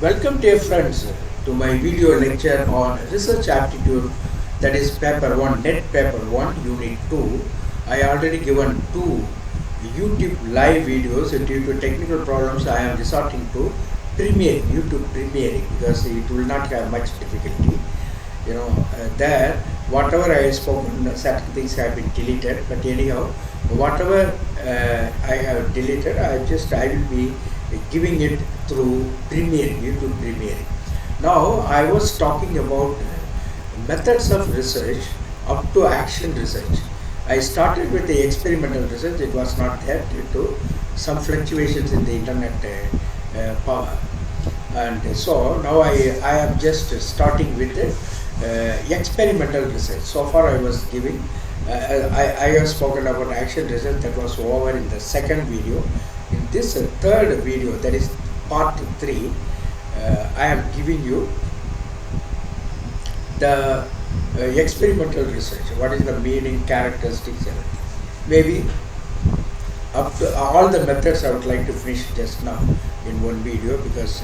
Welcome dear friends to my video lecture on research aptitude, that is paper 1, net paper 1 unit 2. I already given 2 YouTube live videos. Due to technical problems I am resorting to YouTube premiering because it will not have much difficulty. There whatever I have spoken, certain things have been deleted, but anyhow whatever I have deleted I will be giving it through YouTube premiering. Now I was talking about methods of research up to action research. I started with the experimental research. It was not there due to some fluctuations in the internet power, and so now I am just starting with the experimental research. So far I was giving I have spoken about action research, that was over in the second video. In this third video, that is part 3, I am giving you the experimental research. What is the meaning, characteristics, and maybe up to all the methods I would like to finish just now in one video, because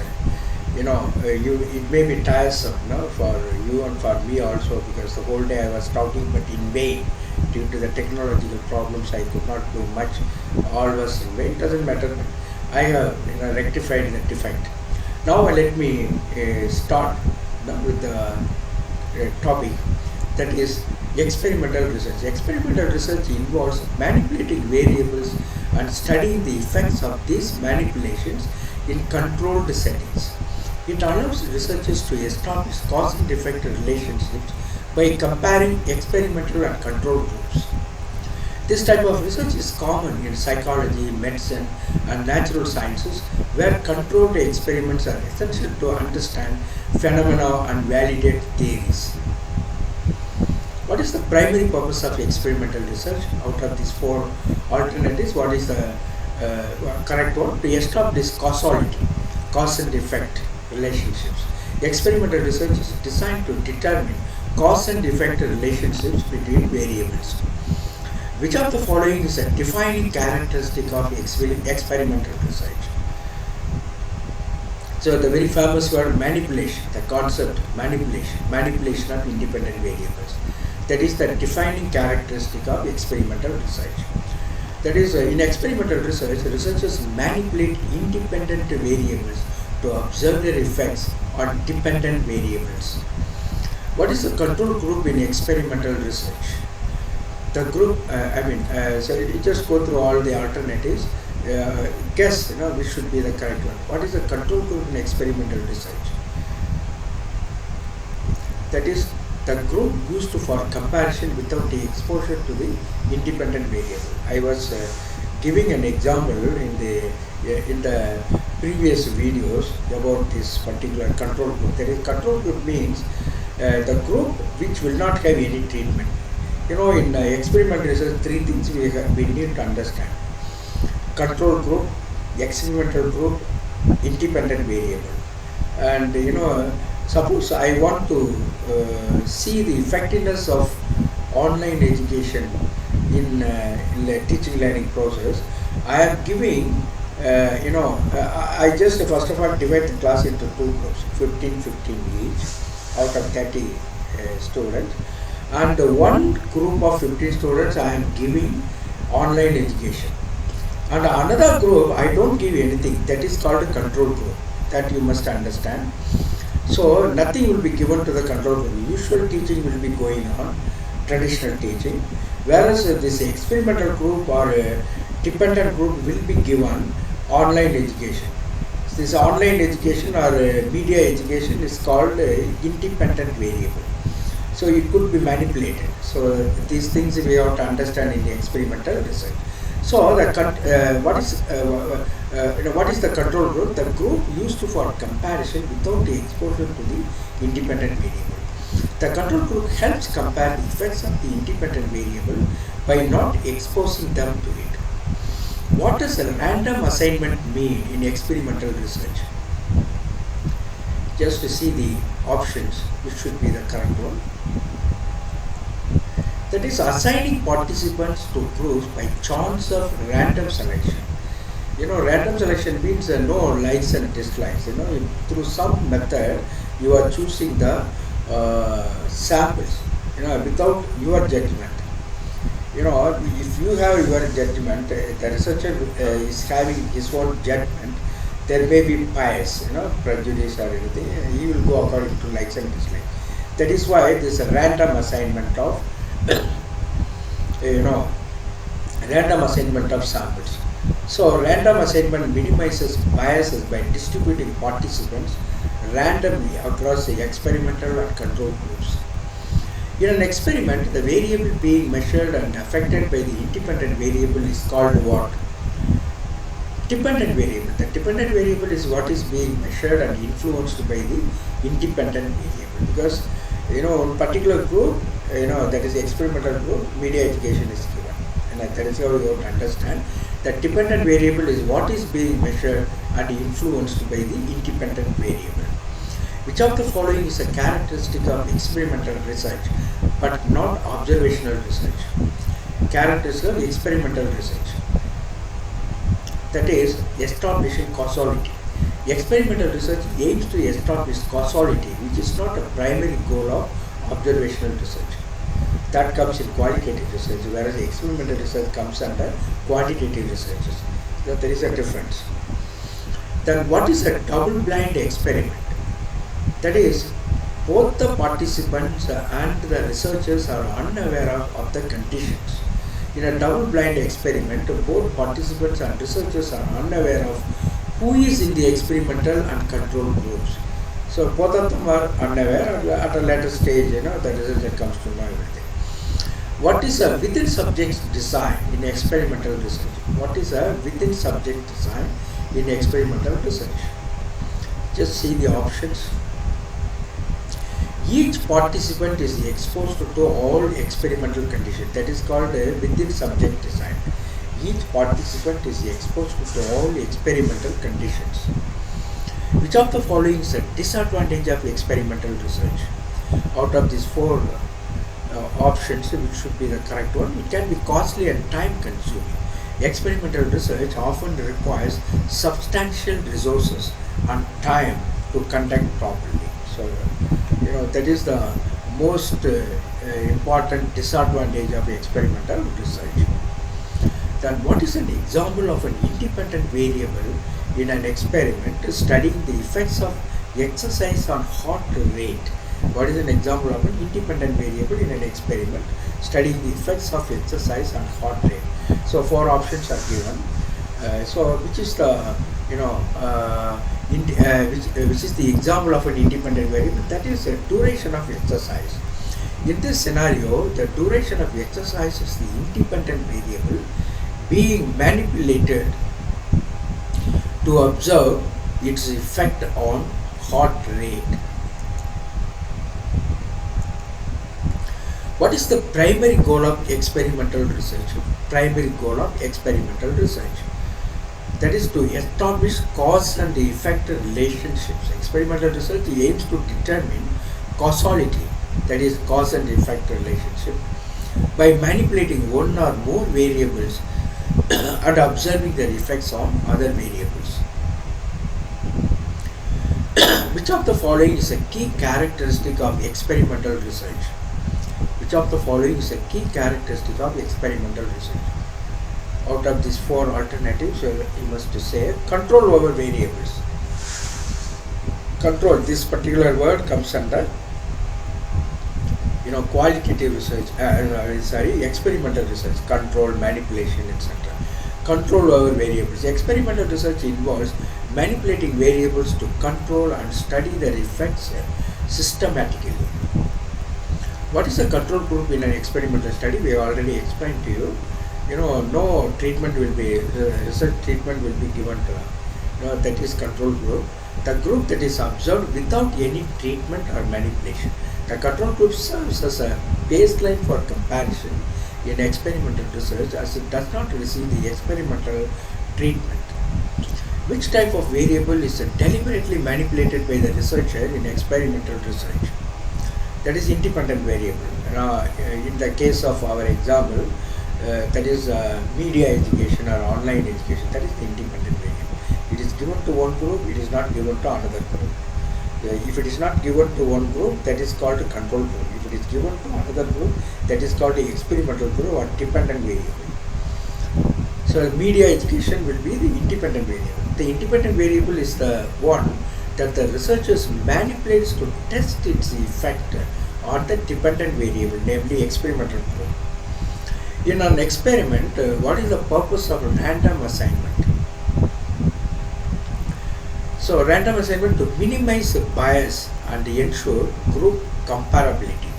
it may be tiresome for you and for me also, because the whole day I was talking but in vain. Due to the technological problems I could not do much, all was in vain. Doesn't matter, I have rectified the defect. Now let me start with the topic, that is experimental research. Experimental research involves manipulating variables and studying the effects of these manipulations in controlled settings. It allows researchers to establish cause and effect relationships by comparing experimental and control groups. This type of research is common in psychology, medicine, and natural sciences, where controlled experiments are essential to understand phenomena and validate theories. What is the primary purpose of experimental research? Out of these 4 alternatives, what is the correct one? To establish causality, cause and effect relationships. Experimental research is designed to determine cause and effect relationships between variables. Which of the following is a defining characteristic of experimental research? So the very famous word manipulation, the concept manipulation of independent variables. That is the defining characteristic of experimental research. That is, in experimental research, researchers manipulate independent variables to observe their effects on dependent variables. What is the control group in experimental research? The group, so you just go through all the alternatives, guess, which should be the correct one. What is the control group in experimental research? That is the group used for comparison without the exposure to the independent variable. I was giving an example in the previous videos about this particular control group. That is, control group means the group which will not have any treatment. In experimental research, 3 things we need to understand: control group, experimental group, independent variable. And suppose I want to see the effectiveness of online education in the teaching learning process, I am giving I just first of all divide the class into 2 groups, 15 each out of 30 students, and one group of 15 students I am giving online education, and another group I don't give anything. That is called a control group, that you must understand. So nothing will be given to the control group. Usual teaching will be going on, traditional teaching, whereas this experimental group or a dependent group will be given online education. This online education or media education is called independent variable. So it could be manipulated. So these things we have to understand in the experimental research. So what is the control group? The group used for comparison without the exposure to the independent variable. The control group helps compare the effects of the independent variable by not exposing them to it. What does a random assignment mean in experimental research? Just to see the options, which should be the correct one. That is, assigning participants to groups by chance of random selection. Random selection means no likes and dislikes. Through some method, you are choosing the samples, without your judgment. If you have your judgment, the researcher is having his own judgment, there may be bias, prejudice or anything. He will go according to likes and dislikes. That is why there is a random assignment of, random assignment of samples. So random assignment minimizes biases by distributing participants randomly across the experimental and control groups. In an experiment, the variable being measured and affected by the independent variable is called what? Dependent variable. The dependent variable is what is being measured and influenced by the independent variable. Because in particular group, that is the experimental group, media education is given, and that is how you have to understand that dependent variable is what is being measured and influenced by the independent variable. Which of the following is a characteristic of experimental research but not observational research? Characteristic of experimental research, that is establishing causality. Experimental research aims to establish causality, which is not a primary goal of observational research. That comes in qualitative research, whereas experimental research comes under quantitative research. So there is a difference. Then what is a double-blind experiment? That is, both the participants and the researchers are unaware of the conditions. In a double-blind experiment, both participants and researchers are unaware of who is in the experimental and control groups. So both of them are unaware. At a later stage, the researcher comes to know everything. What is a within subject design in experimental research? What is a within subject design in experimental research? Just see the options. Each participant is exposed to all experimental conditions. That is called a within subject design. Each participant is exposed to all experimental conditions. Which of the following is a disadvantage of experimental research? Out of these four options, which should be the correct one, it can be costly and time consuming. Experimental research often requires substantial resources and time to conduct properly. So, that is the most important disadvantage of experimental research. Then what is an example of an independent variable in an experiment studying the effects of exercise on heart rate? What is an example of an independent variable in an experiment studying the effects of exercise on heart rate? So four options are given. Which is the which is the example of an independent variable? That is the duration of exercise. In this scenario, the duration of exercise is the independent variable being manipulated to observe its effect on heart rate. What is the primary goal of experimental research? Primary goal of experimental research, that is to establish cause and effect relationships. Experimental research aims to determine causality, that is cause and effect relationship, by manipulating one or more variables and observing their effects on other variables. Which of the following is a key characteristic of experimental research? Which of the following is a key characteristic of experimental research? Out of these four alternatives, you must say control over variables. Control, this particular word comes under qualitative research, experimental research, control, manipulation, etc. Control over variables. Experimental research involves manipulating variables to control and study their effects systematically. What is a control group in an experimental study? We have already explained to you. No treatment will be, research treatment will be given to, that is control group. The group that is observed without any treatment or manipulation. The control group serves as a baseline for comparison in experimental research, as it does not receive the experimental treatment. Which type of variable is deliberately manipulated by the researcher in experimental research? That is independent variable. In the case of our example, that is media education or online education, that is the independent given to one group, it is not given to another group. If it is not given to one group, that is called a control group. If it is given to another group, that is called the experimental group or dependent variable. So media education will be the independent variable. The independent variable is the one that the researchers manipulates to test its effect on the dependent variable, namely experimental group. In an experiment, what is the purpose of random assignment? So random assignment to minimize bias and ensure group comparability.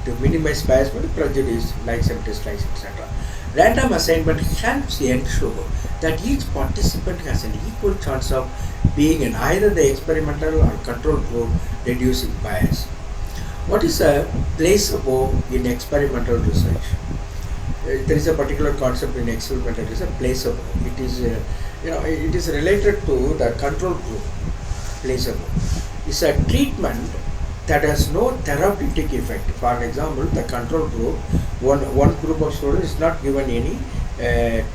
To minimize bias, prejudice, likes and dislikes, etc. Random assignment helps ensure that each participant has an equal chance of being in either the experimental or control group, reducing bias. What is a placebo in experimental research? There is a particular concept in experimental research, placebo. It is, it is related to the control group. Placebo is a treatment that has no therapeutic effect. For example, the control group, one group of students is not given any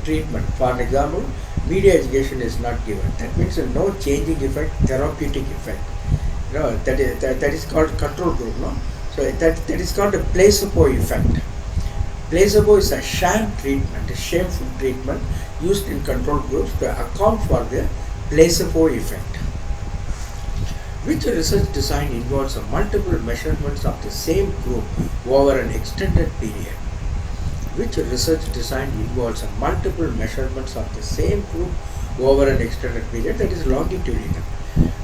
treatment. For example, media education is not given. That means no changing effect, therapeutic effect. That is called control group. No, so that is called a placebo effect. Placebo is a sham treatment, a shameful treatment used in control groups to account for the placebo effect. Which research design involves multiple measurements of the same group over an extended period? Which research design involves multiple measurements of the same group over an extended period? That is longitudinal.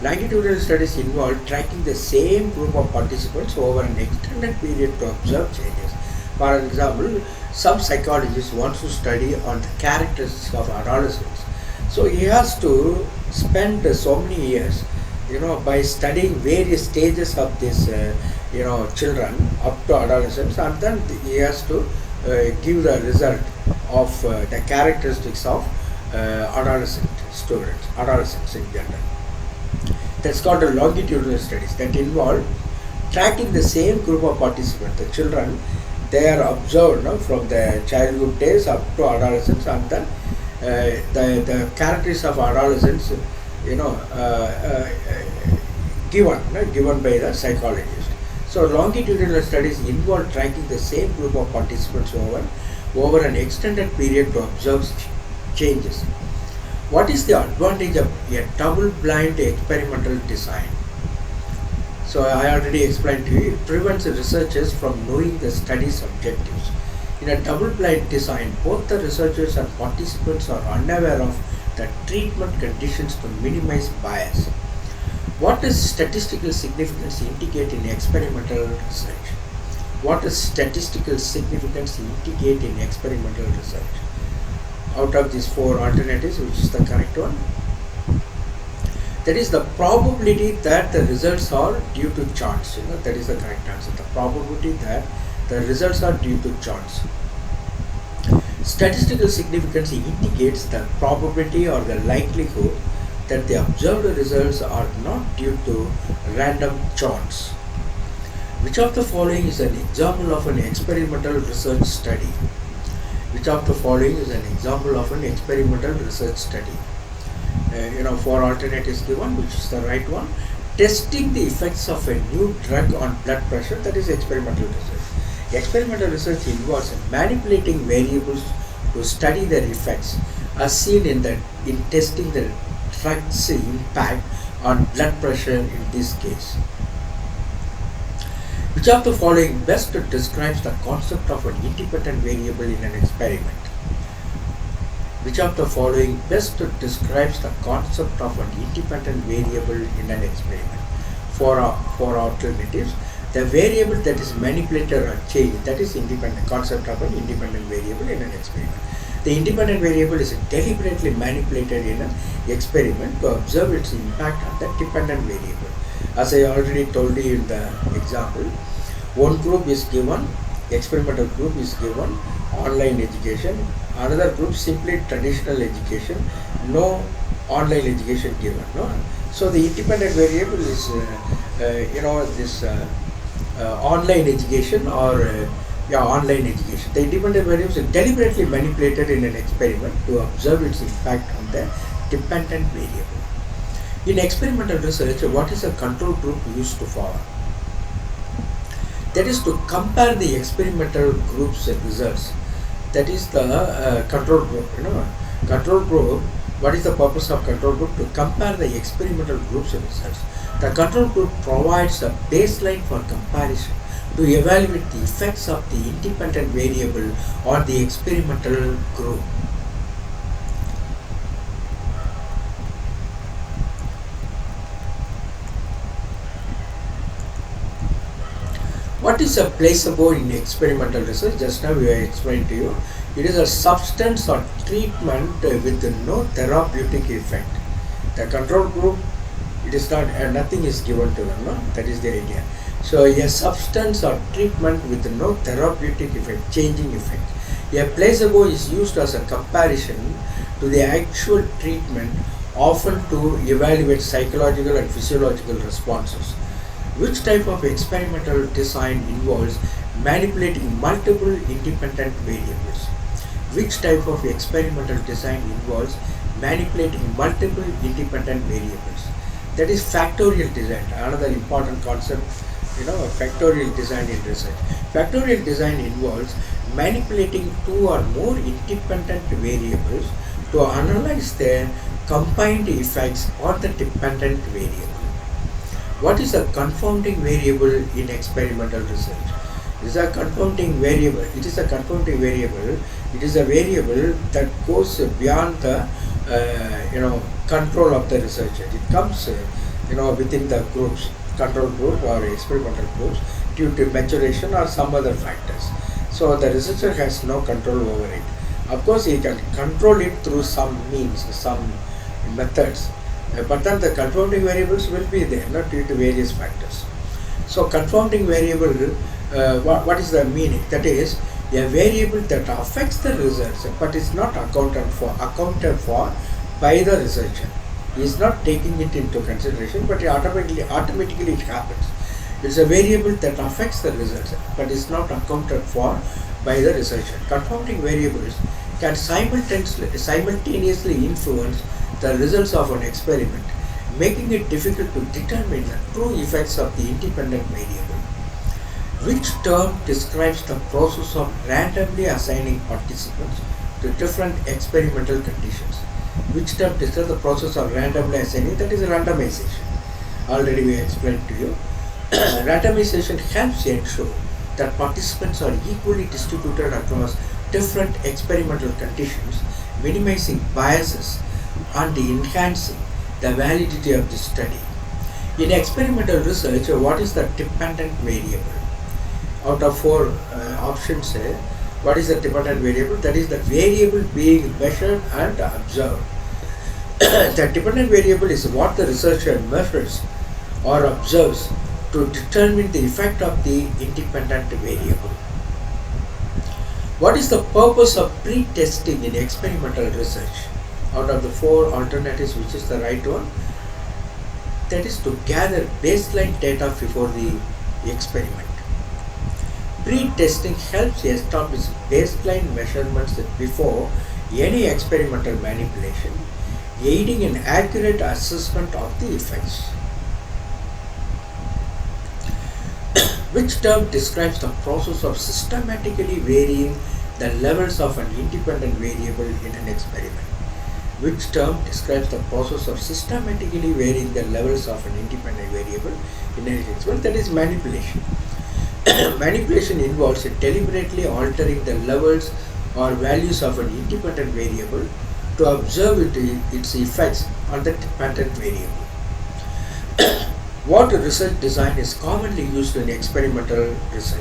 Longitudinal studies involve tracking the same group of participants over an extended period to observe changes. For example, some psychologist wants to study on the characteristics of adolescents. So he has to spend so many years, by studying various stages of this, children up to adolescence, and then he has to give the result of the characteristics of adolescents in general. That's called a longitudinal studies that involve tracking the same group of participants, the children. They are observed from the childhood days up to adolescence, and then the characteristics of adolescents, given by the psychologist. So longitudinal studies involve tracking the same group of participants over an extended period to observe changes. What is the advantage of a double-blind experimental design? So I already explained to you, it prevents researchers from knowing the study's objectives. In a double-blind design, both the researchers and participants are unaware of the treatment conditions to minimize bias. What does statistical significance indicate in experimental research? What does statistical significance indicate in experimental research? Out of these four alternatives, which is the correct one? That is the probability that the results are due to chance. That is the correct answer. The probability that the results are due to chance. Statistical significance indicates the probability or the likelihood that the observed results are not due to random chance. Which of the following is an example of an experimental research study? Which of the following is an example of an experimental research study? Four alternatives given, which is the right one. Testing the effects of a new drug on blood pressure, that is experimental research. Experimental research involves manipulating variables to study their effects, as seen in testing the drug's impact on blood pressure in this case. Which of the following best describes the concept of an independent variable in an experiment? Which of the following best describes the concept of an independent variable in an experiment? Four alternatives. The variable that is manipulated or changed, that is independent concept of an independent variable in an experiment. The independent variable is deliberately manipulated in an experiment to observe its impact on the dependent variable. As I already told you in the example, one group is given, experimental group is given online education, another group simply traditional education, no online education given. So the independent variable is this online education or online education. The independent variable is deliberately manipulated in an experiment to observe its impact on the dependent variable. In experimental research, what is a control group used for? That is to compare the experimental group's results. That is the control group. Control group. What is the purpose of control group? To compare the experimental group's results. The control group provides a baseline for comparison to evaluate the effects of the independent variable on the experimental group. What is a placebo in experimental research? Just now we have explained to you. It is a substance or treatment with no therapeutic effect. The control group, it is not, nothing is given to them, no? That is the idea. So a substance or treatment with no therapeutic effect, changing effect. A placebo is used as a comparison to the actual treatment, often to evaluate psychological and physiological responses. Which type of experimental design involves manipulating multiple independent variables? Which type of experimental design involves manipulating multiple independent variables? That is factorial design, another important concept, factorial design in research. Factorial design involves manipulating two or more independent variables to analyze their combined effects on the dependent variable. What is a confounding variable in experimental research? It is a confounding variable. It is a confounding variable. It is a variable that goes beyond the control of the researcher. It comes within the groups, control group or experimental groups, due to maturation or some other factors. So the researcher has no control over it. Of course, he can control it through some means, some methods. But then the confounding variables will be there, not due to various factors. So confounding variable, what is the meaning? That is a variable that affects the results but is not accounted for by the researcher. He is not taking it into consideration, but automatically it happens. It is a variable that affects the results but is not accounted for by the researcher. Confounding variables can simultaneously influence the results of an experiment, making it difficult to determine the true effects of the independent variable. Which term describes the process of randomly assigning participants to different experimental conditions? Which term describes the process of randomly assigning? That is randomization. Already we explained to you. Randomization helps ensure that participants are equally distributed across different experimental conditions, minimizing biases and enhancing the validity of the study. In experimental research, what is the dependent variable? Out of four options, what is the dependent variable? That is the variable being measured and observed. The dependent variable is what the researcher measures or observes to determine the effect of the independent variable. What is the purpose of pre-testing in experimental research? Out of the four alternatives, which is the right one? That is to gather baseline data before the experiment. Pre-testing helps establish baseline measurements before any experimental manipulation, aiding in accurate assessment of the effects. Which term describes the process of systematically varying the levels of an independent variable in an experiment? Which term describes the process of systematically varying the levels of an independent variable in an experiment? That is manipulation. Manipulation involves deliberately altering the levels or values of an independent variable to observe its effects on the dependent variable. What research design is commonly used in experimental research?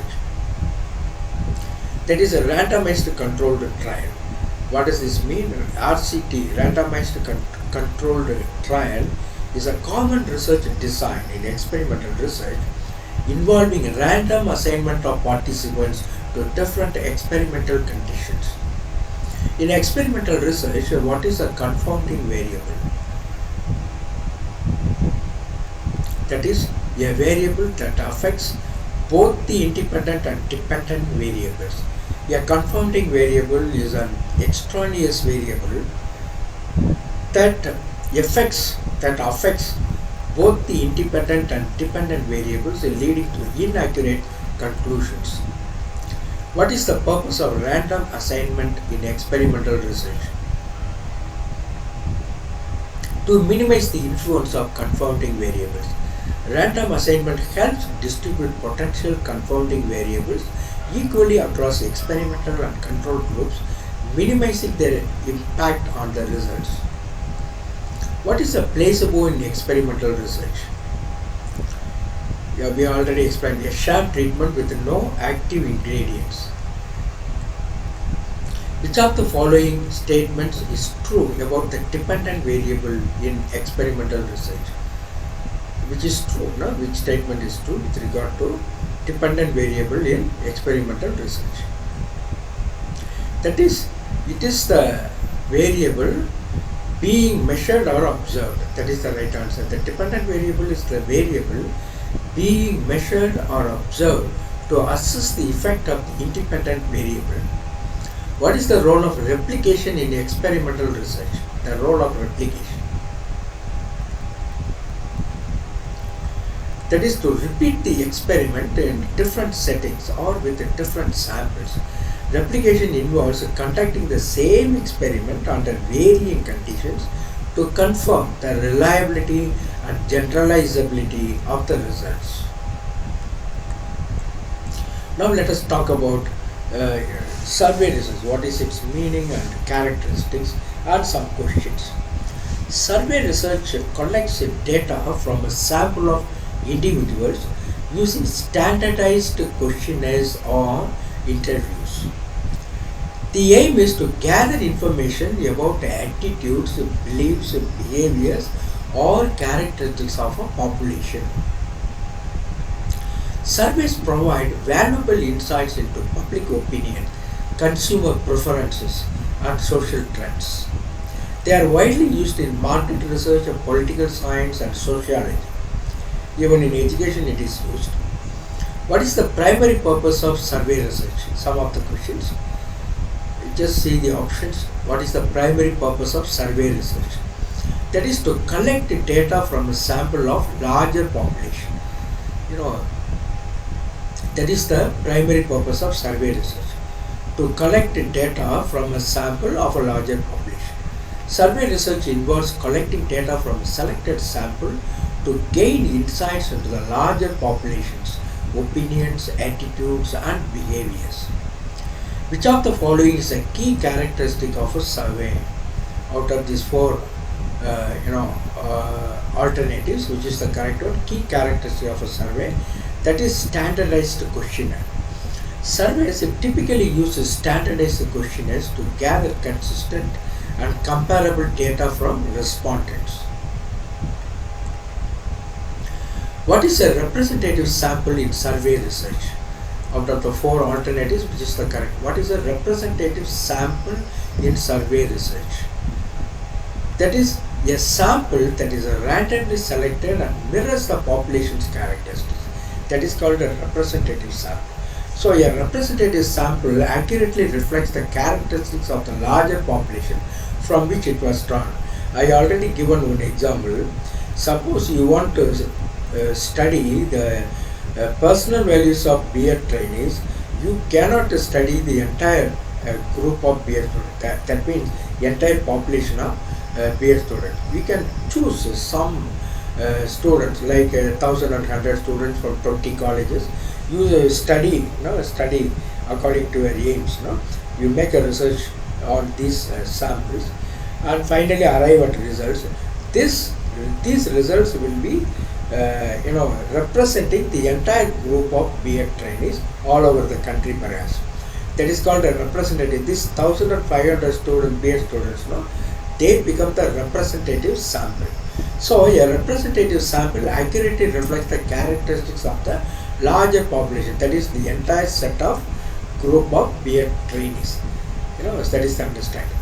That is a randomized controlled trial. What does this mean? RCT, randomized controlled trial, is a common research design in experimental research involving random assignment of participants to different experimental conditions. In experimental research, what is a confounding variable? That is a variable that affects both the independent and dependent variables. A confounding variable is an extraneous variable that affects that affects both the independent and dependent variables, leading to inaccurate conclusions. What is the purpose of random assignment in experimental research? To minimize the influence of confounding variables. Random assignment helps distribute potential confounding variables equally across experimental and control groups, minimizing their impact on the results. What is a placebo in experimental research? Yeah, we already explained. A sham treatment with no active ingredients. Which of the following statements is true about the dependent variable in experimental research? Which is true? No? Which statement is true with regard to dependent variable in experimental research? That is, it is the variable being measured or observed. That is the right answer. The dependent variable is the variable being measured or observed to assess the effect of the independent variable. What is the role of replication in experimental research? The role of replication. That is to repeat the experiment in different settings or with different samples. Replication involves conducting the same experiment under varying conditions to confirm the reliability and generalizability of the results. Now let us talk about survey research. What is its meaning and characteristics, and some questions. Survey research collects data from a sample of individuals using standardized questionnaires or interviews. The aim is to gather information about attitudes, beliefs, behaviors, or characteristics of a population. Surveys provide valuable insights into public opinion, consumer preferences, and social trends. They are widely used in market research, political science, and sociology. Even in education it is used. What is the primary purpose of survey research? Some of the questions. Just see the options. What is the primary purpose of survey research? That is to collect data from a sample of larger population. That is the primary purpose of survey research. To collect data from a sample of a larger population. Survey research involves collecting data from a selected sample to gain insights into the larger populations, opinions, attitudes, and behaviors. Which of the following is a key characteristic of a survey? Out of these four alternatives, which is the correct one? Key characteristic of a survey, that is standardized questionnaire. Surveys typically use standardized questionnaires to gather consistent and comparable data from respondents. What is a representative sample in survey research? Out of the four alternatives, which is the correct? What is a representative sample in survey research? That is a sample that is randomly selected and mirrors the population's characteristics. That is called a representative sample. So a representative sample accurately reflects the characteristics of the larger population from which it was drawn. I already given one example. Suppose you want to study the personal values of B.Ed trainees, you cannot study the entire group of B.Ed students. That means the entire population of B.Ed students. We can choose some students, like 1,100 students from 20 colleges. You study according to your aims. You make a research on these samples and finally arrive at results. These results will be representing the entire group of B.Ed trainees all over the country perhaps. That is called a representative. These 1,500 B.Ed students, they become the representative sample. So a representative sample accurately reflects the characteristics of the larger population, that is the entire set of group of B.Ed trainees. That is the understanding.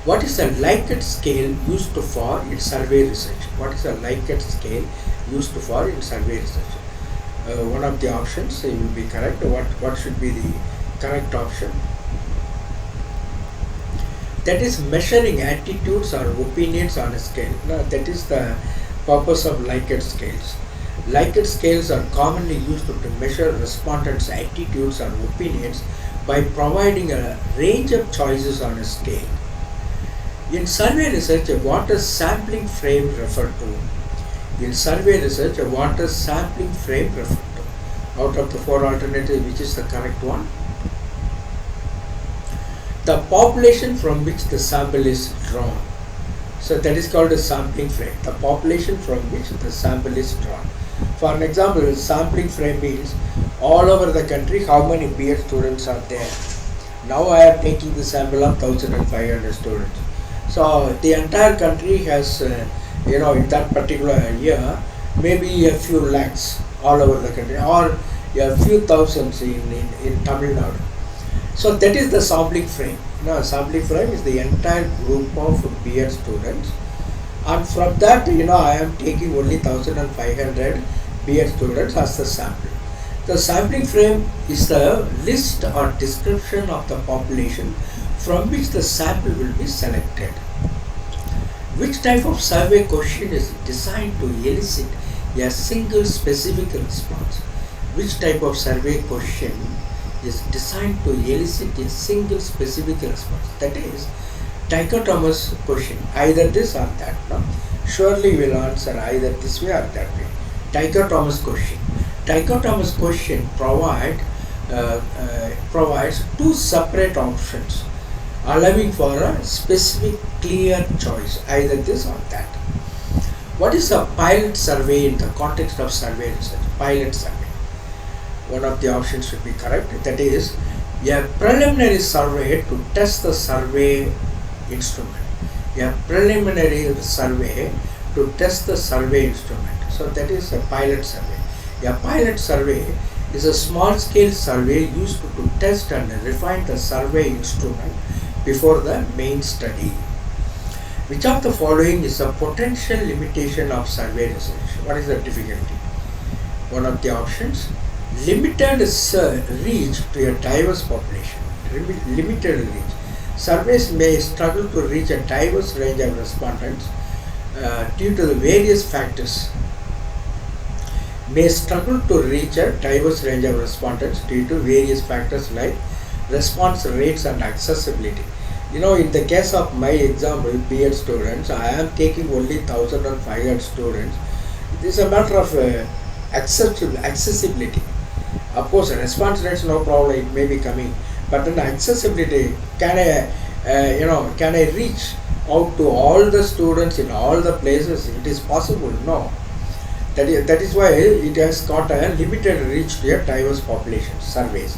What is the Likert scale used for in survey research? What is the Likert scale used for in survey research? One of the options will be correct. What should be the correct option? that is measuring attitudes or opinions on a scale. Now, that is the purpose of Likert scales. Likert scales are commonly used to measure respondents' attitudes or opinions by providing a range of choices on a scale. In survey research, what does sampling frame refer to? In survey research, what does sampling frame refer to? Out of the four alternatives, which is the correct one? The population from which the sample is drawn. So that is called a sampling frame. The population from which the sample is drawn. For an example, sampling frame means all over the country how many B.Ed students are there. Now I am taking the sample of 1,500 students. So the entire country has, in that particular year, maybe a few lakhs all over the country, or a few thousands in Tamil Nadu. So that is the sampling frame. Now, sampling frame is the entire group of B.Ed students, and from that, I am taking only 1,500 B.Ed students as the sample. The sampling frame is the list or description of the population from which the sample will be selected. Which type of survey question is designed to elicit a single specific response? Which type of survey question is designed to elicit a single specific response? That is dichotomous question, either this or that. No? Surely will answer either this way or that way. Dichotomous question. Dichotomous question provides two separate options, allowing for a specific clear choice, either this or that. What is a pilot survey in the context of survey research? Pilot survey. One of the options should be correct. That is a preliminary survey to test the survey instrument. A preliminary survey to test the survey instrument. So that is a pilot survey. A pilot survey is a small scale survey used to test and refine the survey instrument before the main study. Which of the following is a potential limitation of survey research? What is the difficulty? One of the options, limited reach to a diverse population. Limited reach. Surveys may struggle to reach a diverse range of respondents due to the various factors. May struggle to reach a diverse range of respondents due to various factors like response rates and accessibility. In the case of my example, B.Ed students, I am taking only 1,500 students. It is a matter of accessibility. Of course, response rates, no problem, it may be coming. But then accessibility, can I reach out to all the students in all the places? It is possible? No. That is why it has got a limited reach to a diverse population. Surveys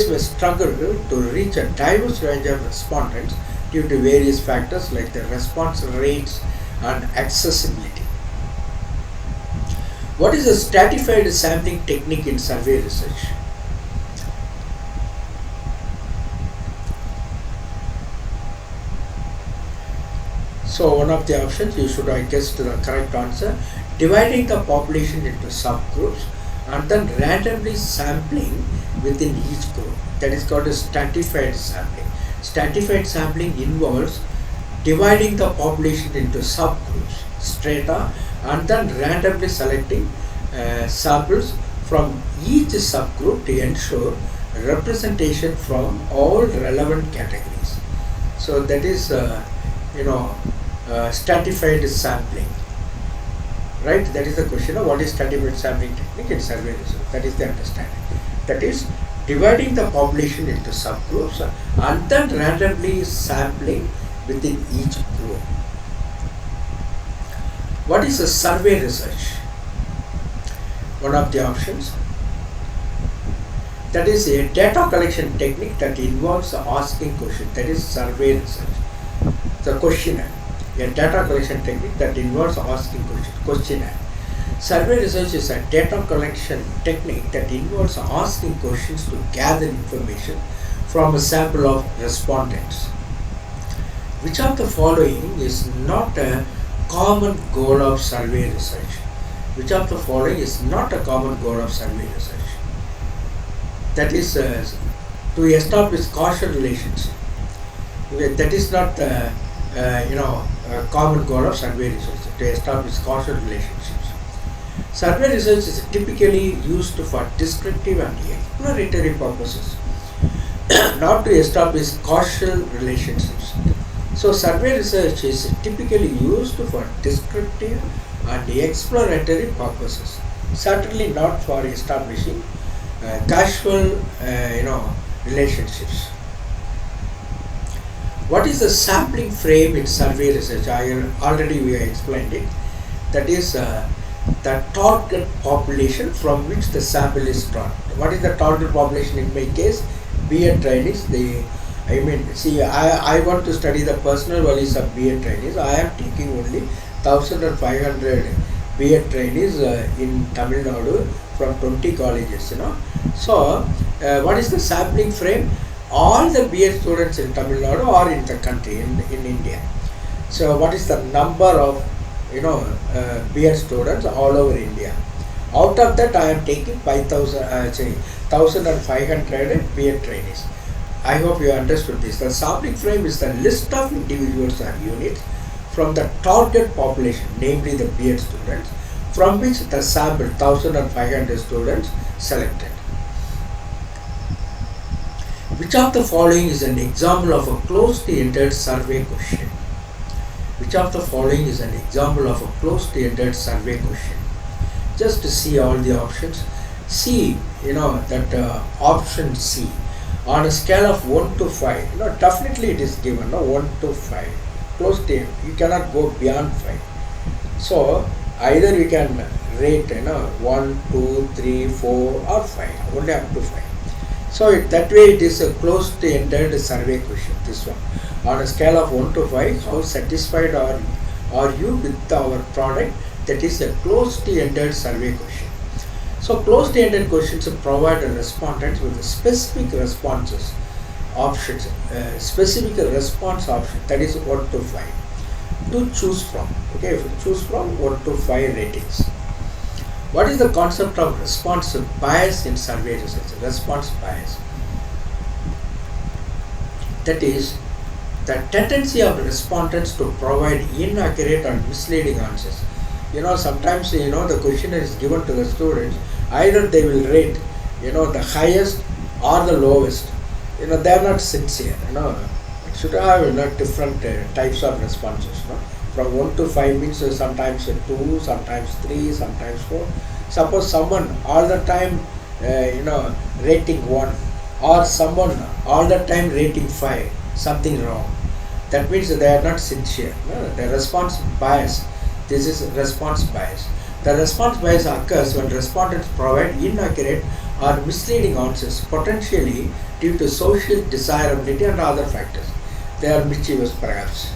may struggle to reach a diverse range of respondents due to various factors like the response rates and accessibility. What is a stratified sampling technique in survey research? So one of the options, you should guess the correct answer. Dividing the population into subgroups and then randomly sampling within each group. That is called a stratified sampling. Stratified sampling involves dividing the population into subgroups, strata, and then randomly selecting samples from each subgroup to ensure representation from all relevant categories. So that is stratified sampling. Right? That is the question of what is stratified sampling technique in survey research. That is the understanding. That is dividing the population into subgroups and then randomly sampling within each group. What is a survey research? One of the options. That is a data collection technique that involves asking questions. That is survey research. The questionnaire. A data collection technique that involves asking questionnaire. Survey research is a data collection technique that involves asking questions to gather information from a sample of respondents. Which of the following is not a common goal of survey research? Which of the following is not a common goal of survey research? That is to establish causal relations. Okay, that is not the common goal of survey research to establish causal relationships. Survey research is typically used for descriptive and exploratory purposes, not to establish causal relationships. So survey research is typically used for descriptive and exploratory purposes, certainly not for establishing causal relationships. What is the sampling frame in survey research? We have explained it. That is the target population from which the sample is drawn. What is the target population in my case? B.Ed trainees. I want to study the personal values of B.Ed trainees. I am taking only 1,500 B.Ed trainees in Tamil Nadu from 20 colleges. So, what is the sampling frame? All the B.Ed students in Tamil Nadu or in the country, in India. So, what is the number of B.Ed students all over India? Out of that, I am taking 1,500 B.Ed trainees. I hope you understood this. The sampling frame is the list of individuals or units from the target population, namely the B.Ed students, from which the sample 1,500 students selected. Which of the following is an example of a closely ended survey question? Which of the following is an example of a closely ended survey question? Just to see all the options. C, option C. On a scale of 1 to 5, definitely it is given, 1 to 5. Closely, you cannot go beyond 5. So, either you can rate, 1, 2, 3, 4 or 5, only up to 5. So that way it is a closely ended survey question, this one. On a scale of 1 to 5, how satisfied are you with our product? That is a closely ended survey question. So closely ended questions provide a respondent with specific responses options, specific response option, that is 1 to 5 to choose from. Okay, choose from 1 to 5 ratings. What is the concept of response bias in survey research? Response bias. That is the tendency of respondents to provide inaccurate and misleading answers. Sometimes the question is given to the students. Either they will rate the highest or the lowest. They are not sincere. It should have different types of responses. From 1 to 5 means sometimes 2, sometimes 3, sometimes 4. Suppose someone all the time rating 1 or someone all the time rating 5, something wrong. That means they are not sincere. The response bias. This is response bias. The response bias occurs when respondents provide inaccurate or misleading answers, potentially due to social desirability and other factors. They are mischievous perhaps.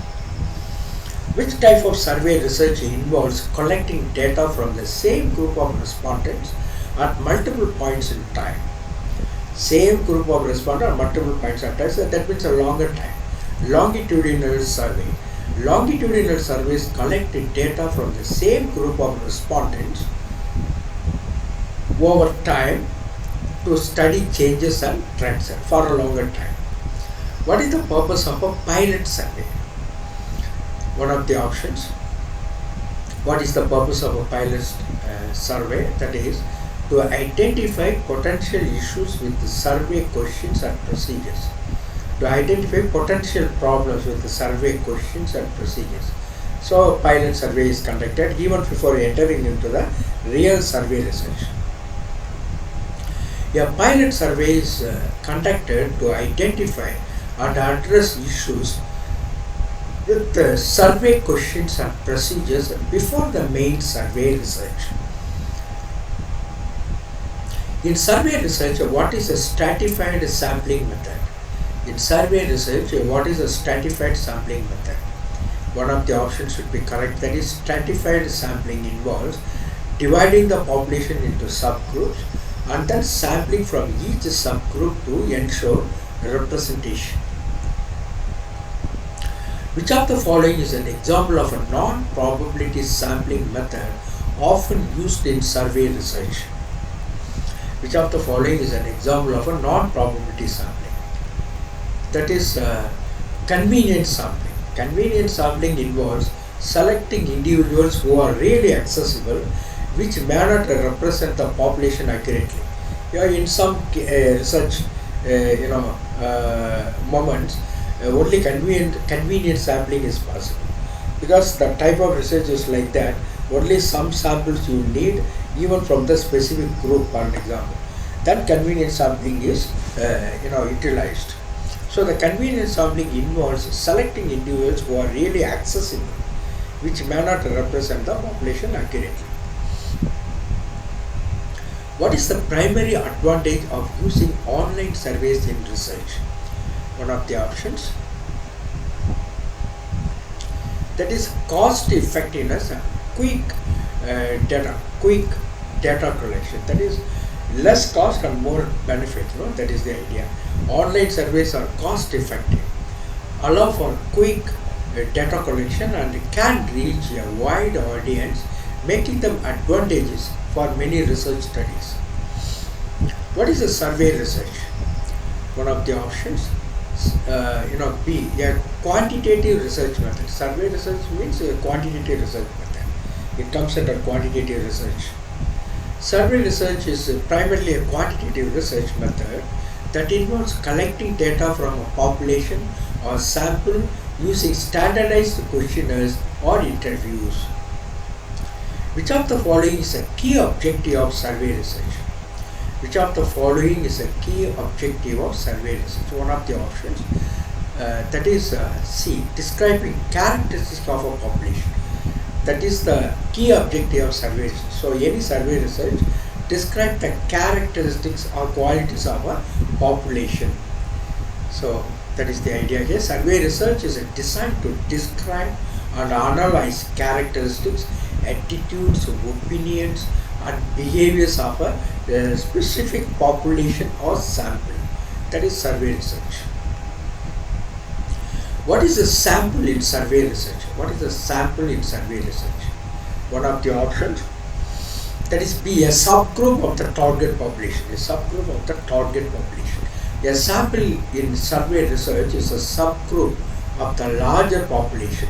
Which type of survey research involves collecting data from the same group of respondents at multiple points in time? Same group of respondents at multiple points in time, so that means a longer time. Longitudinal survey. Longitudinal surveys collect data from the same group of respondents over time to study changes and trends for a longer time. What is the purpose of a pilot survey? One of the options. What is the purpose of a pilot survey? That is to identify potential issues with the survey questions and procedures. To identify potential problems with the survey questions and procedures. So pilot survey is conducted even before entering into the real survey research. A pilot survey is conducted to identify and address issues with the survey questions and procedures before the main survey research. In survey research, what is a stratified sampling method? In survey research, what is a stratified sampling method? One of the options should be correct. That is, stratified sampling involves dividing the population into subgroups and then sampling from each subgroup to ensure representation. Which of the following is an example of a non-probability sampling method often used in survey research? Which of the following is an example of a non-probability sampling? That is Convenient sampling. Convenient sampling involves selecting individuals who are really accessible, which may not represent the population accurately. Yeah, in some research, moments, only convenient sampling is possible, because the type of research is like that. Only some samples you need, even from the specific group, for example. That convenient sampling is utilized. So the convenient sampling involves selecting individuals who are really accessible, which may not represent the population accurately. What is the primary advantage of using online surveys in research? One of the options, that is cost effectiveness and quick data collection. That is less cost and more benefit. That is the idea. Online surveys are cost effective, allow for quick data collection, and can reach a wide audience, making them advantageous for many research studies. What is a survey research? One of the options, B, a quantitative research method. Survey research means a quantitative research method. It comes under quantitative research. Survey research is primarily a quantitative research method that involves collecting data from a population or sample using standardized questionnaires or interviews. Which of the following is a key objective of survey research? Which of the following is a key objective of survey research? One of the options, that is C, describing characteristics of a population. That is the key objective of survey research. So any survey research describe the characteristics or qualities of a population. So that is the idea here. Survey research is designed to describe and analyze characteristics, attitudes, opinions, and behaviors of a specific population or sample. That is survey research. What is a sample in survey research? What is a sample in survey research? One of the options, that is B, a subgroup of the target population. A subgroup of the target population. A sample in survey research is a subgroup of the larger population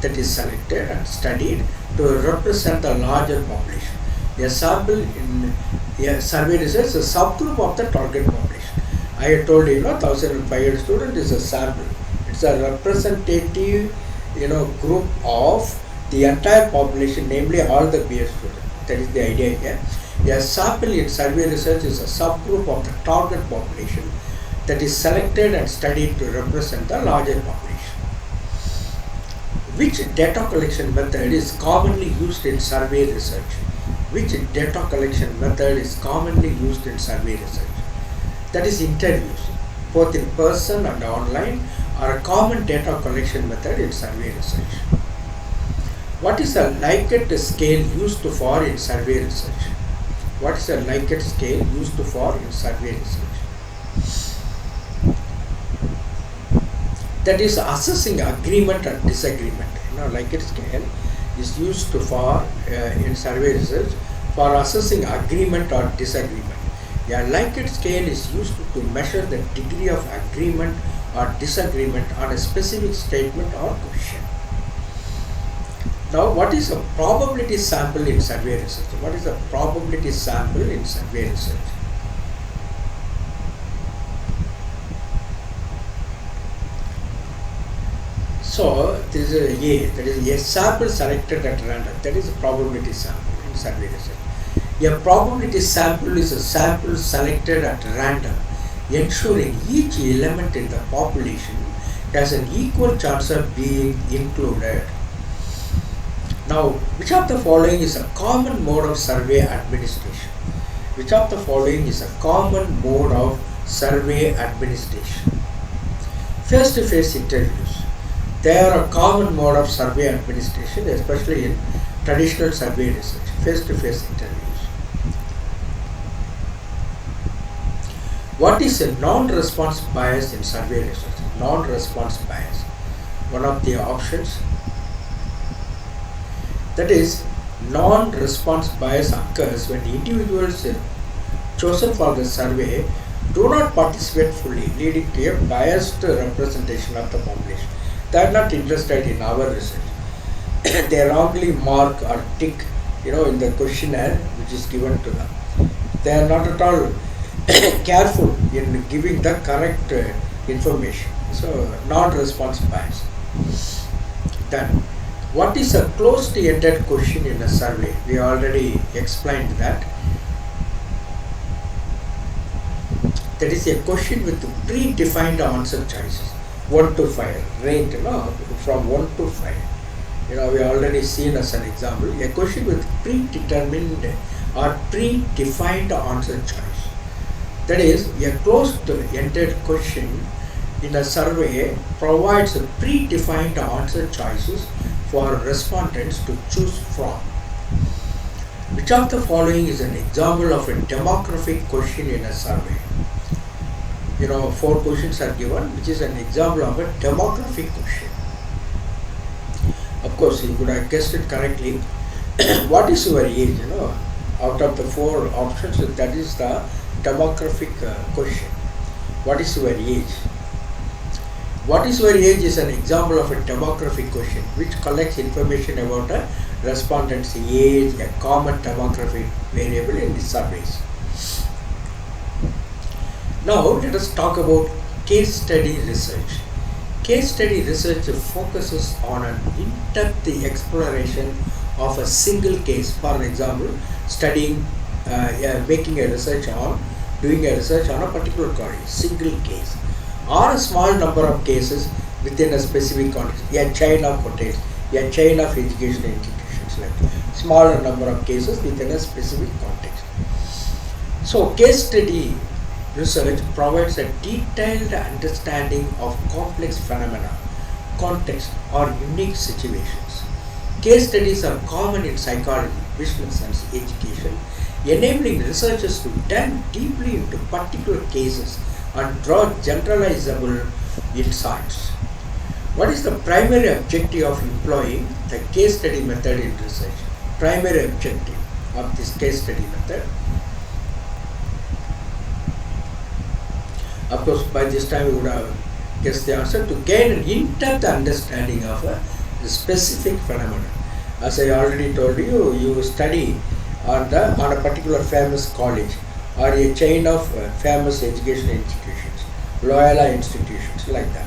that is selected and studied to represent the larger population. A sample in a survey research is a subgroup of the target population. I had told you, 1,500 students is a sample. It's a representative, group of the entire population, namely all the B.Ed students. That is the idea here. A sample in survey research is a subgroup of the target population that is selected and studied to represent the larger population. Which data collection method is commonly used in survey research? Which data collection method is commonly used in survey research? That is interviews, both in person and online, are a common data collection method in survey research. What is a Likert scale used for in survey research? What is a Likert scale used for in survey research? That is assessing agreement and disagreement. Likert scale is used for in survey research for assessing agreement or disagreement. A Likert scale is used to measure the degree of agreement or disagreement on a specific statement or question. Now, what is a probability sample in survey research? What is a probability sample in survey research? So, this is A, that is a sample selected at random. That is a probability sample in survey research. A probability sample is a sample selected at random, ensuring each element in the population has an equal chance of being included. Now, which of the following is a common mode of survey administration? Which of the following is a common mode of survey administration? Face-to-face interviews. They are a common mode of survey administration, especially in traditional survey research. Face-to-face interviews. What is a non-response bias in survey research? Non-response bias. One of the options, that is, non-response bias occurs when individuals chosen for the survey do not participate fully, leading to a biased representation of the population. They are not interested in our research. They wrongly mark or tick, in the questionnaire which is given to them. They are not at all careful in giving the correct information. So, non-response bias. Then, what is a closed-ended question in a survey? We already explained that. That is a question with predefined answer choices, 1 to 5, rate from 1 to 5. We already seen as an example a question with predetermined or predefined answer choice. That is, a closed-ended question in a survey provides predefined answer choices for respondents to choose from. Which of the following is an example of a demographic question in a survey? 4 questions are given, which is an example of a demographic question. Of course, you could have guessed it correctly. What is your age? Out of the 4 options, that is the demographic question. What is your age? What is your age is an example of a demographic question which collects information about a respondent's age, a common demographic variable in the surveys. Now let us talk about case study research. Case study research focuses on an in-depth exploration of a single case. For example, studying, doing a research on a particular college, single case, or a small number of cases within a specific context, a chain of hotels, a chain of educational institutions, like smaller number of cases within a specific context. So, case study research provides a detailed understanding of complex phenomena, context, or unique situations. Case studies are common in psychology, business, and education, enabling researchers to delve deeply into particular cases and draw generalizable insights. What is the primary objective of employing the case study method in research? Primary objective of this case study method. Of course, by this time we would have guessed the answer. To gain an in-depth understanding of a specific phenomenon. As I already told you, you study on a particular famous college or a chain of famous educational institutions, Loyola institutions, like that.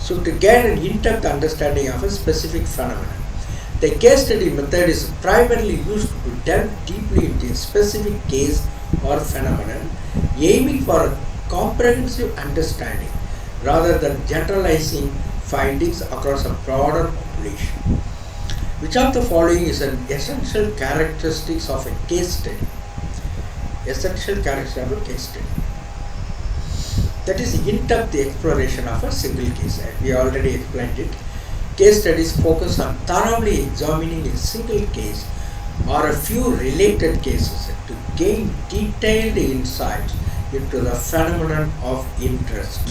So, to gain an in-depth understanding of a specific phenomenon, the case study method is primarily used to delve deeply into a specific case or phenomenon, aiming for a comprehensive understanding rather than generalizing findings across a broader population. Which of the following is an essential characteristics of a case study? Essential characteristic of a case study. That is in-depth exploration of a single case. We already explained it. Case studies focus on thoroughly examining a single case or a few related cases to gain detailed insights into the phenomenon of interest.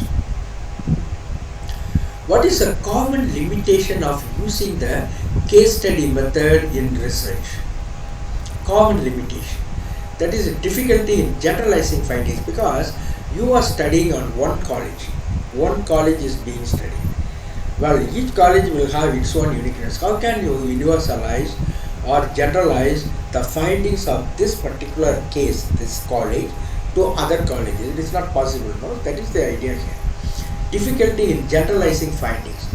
What is a common limitation of using the case study method in research? Common limitation. That is a difficulty in generalizing findings, because you are studying on one college. One college is being studied. Well, each college will have its own uniqueness. How can you universalize or generalize the findings of this particular case, this college, to other colleges? It is not possible, no? That is the idea here. Difficulty in generalizing findings.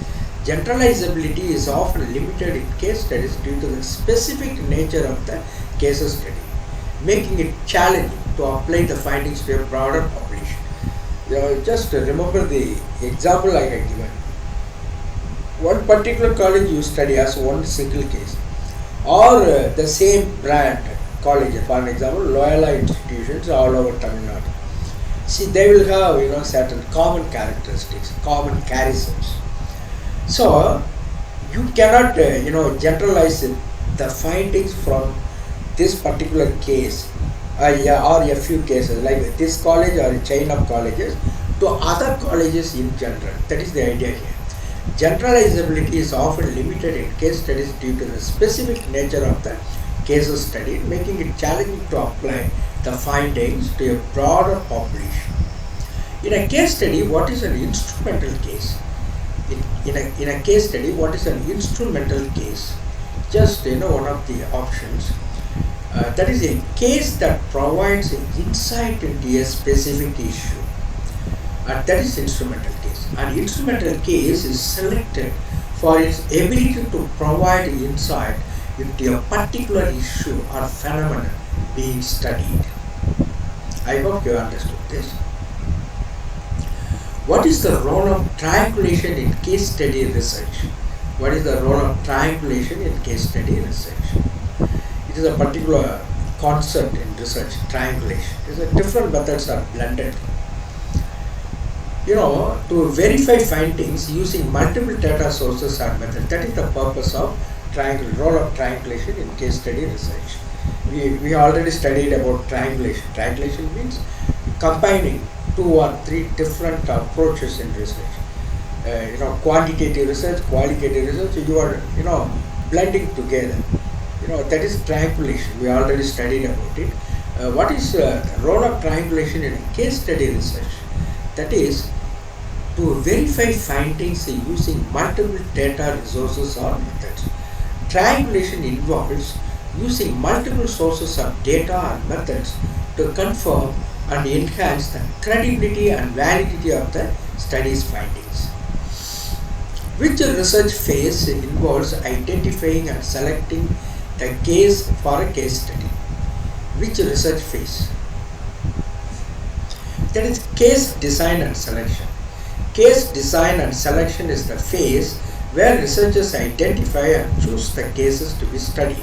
Generalizability is often limited in case studies due to the specific nature of the case study, making it challenging to apply the findings to a broader population. Just remember the example I had given. One particular college you study as one single case, or the same brand college, for example, Loyola institutions all over Tamil Nadu. See, they will have certain common characteristics, common charisms. So you cannot generalize the findings from this particular case or a few cases like this college or a chain of colleges to other colleges in general. That is the idea here. Generalizability is often limited in case studies due to the specific nature of the cases studied, making it challenging to apply the findings to a broader population. In a case study, what is an instrumental case? In a case study, what is an instrumental case? Just one of the options. That is a case that provides insight into a specific issue. That is instrumental case. An instrumental case is selected for its ability to provide insight into a particular issue or phenomenon being studied. I hope you understood this. What is the role of triangulation in case study research? What is the role of triangulation in case study research? It is a particular concept in research, triangulation. Different methods are blended. To verify findings using multiple data sources or methods. That is the purpose of role of triangulation in case study research. We already studied about triangulation. Triangulation means combining 2 or 3 different approaches in research. Quantitative research, qualitative research, you are, blending together. That is triangulation. We already studied about it. What is the role of triangulation in case study research? That is to verify findings using multiple data resources or methods. Triangulation involves using multiple sources of data and methods to confirm and enhance the credibility and validity of the study's findings. Which research phase involves identifying and selecting the case for a case study? Which research phase? That is case design and selection. Case design and selection is the phase where researchers identify and choose the cases to be studied.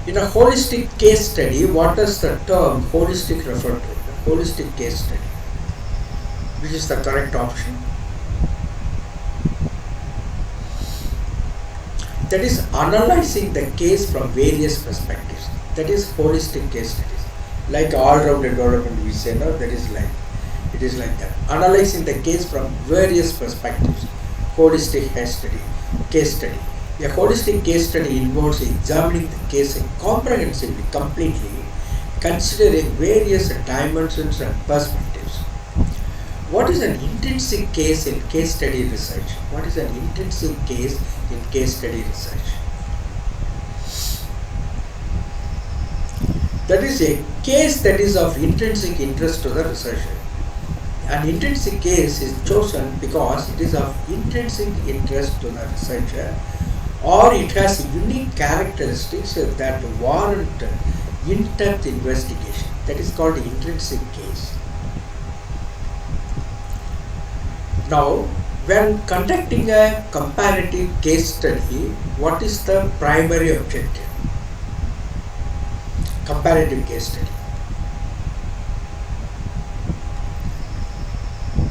In a holistic case study, what does the term holistic refer to? Holistic case study. Which is the correct option? That is analyzing the case from various perspectives. That is holistic case studies. Like all-round development we say, no, it is like that. Analyzing the case from various perspectives. Holistic case study. A holistic case study involves examining the case comprehensively, completely, considering various dimensions and perspectives. What is an intrinsic case in case study research? What is an intrinsic case in case study research? That is a case that is of intrinsic interest to the researcher. An intrinsic case is chosen because it is of intrinsic interest to the researcher, or it has unique characteristics that warrant in-depth investigation. That is called intrinsic case. Now, when conducting a comparative case study, what is the primary objective? Comparative case study.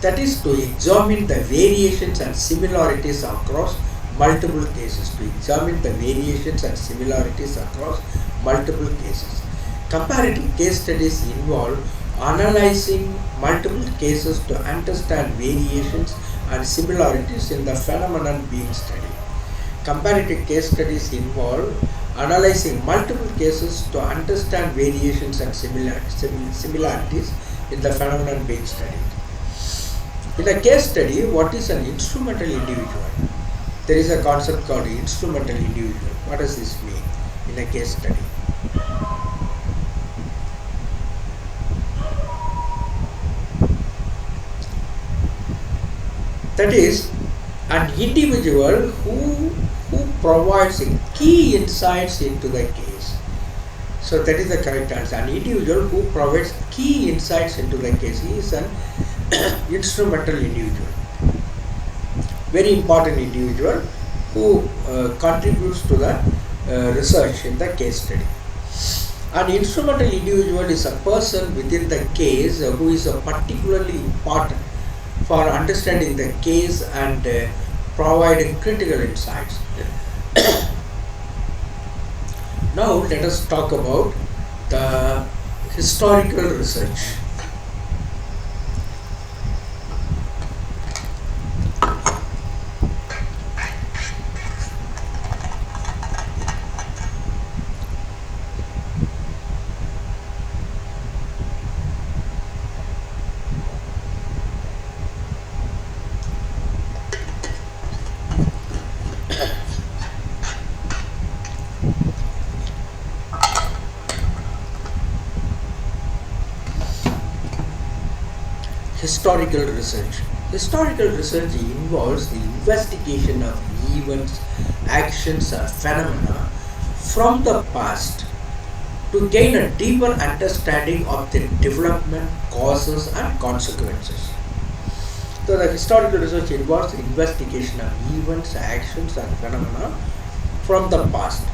That is to examine the variations and similarities across multiple cases. To examine the variations and similarities across multiple cases. Comparative case studies involve analyzing multiple cases to understand variations and similarities in the phenomenon being studied. Comparative case studies involve analyzing multiple cases to understand variations and similarities in the phenomenon being studied. In a case study, what is an instrumental individual? There is a concept called instrumental individual. What does this mean in a case study? That is an individual who provides key insights into the case. So that is the correct answer. An individual who provides key insights into the case. He is an instrumental individual. Very important individual who contributes to the research in the case study. An instrumental individual is a person within the case who is particularly important for understanding the case and providing critical insights. Now let us talk about the historical research. Historical research. Historical research involves the investigation of events, actions, or phenomena from the past to gain a deeper understanding of their development, causes, and consequences. So, the historical research involves the investigation of events, actions, and phenomena from the past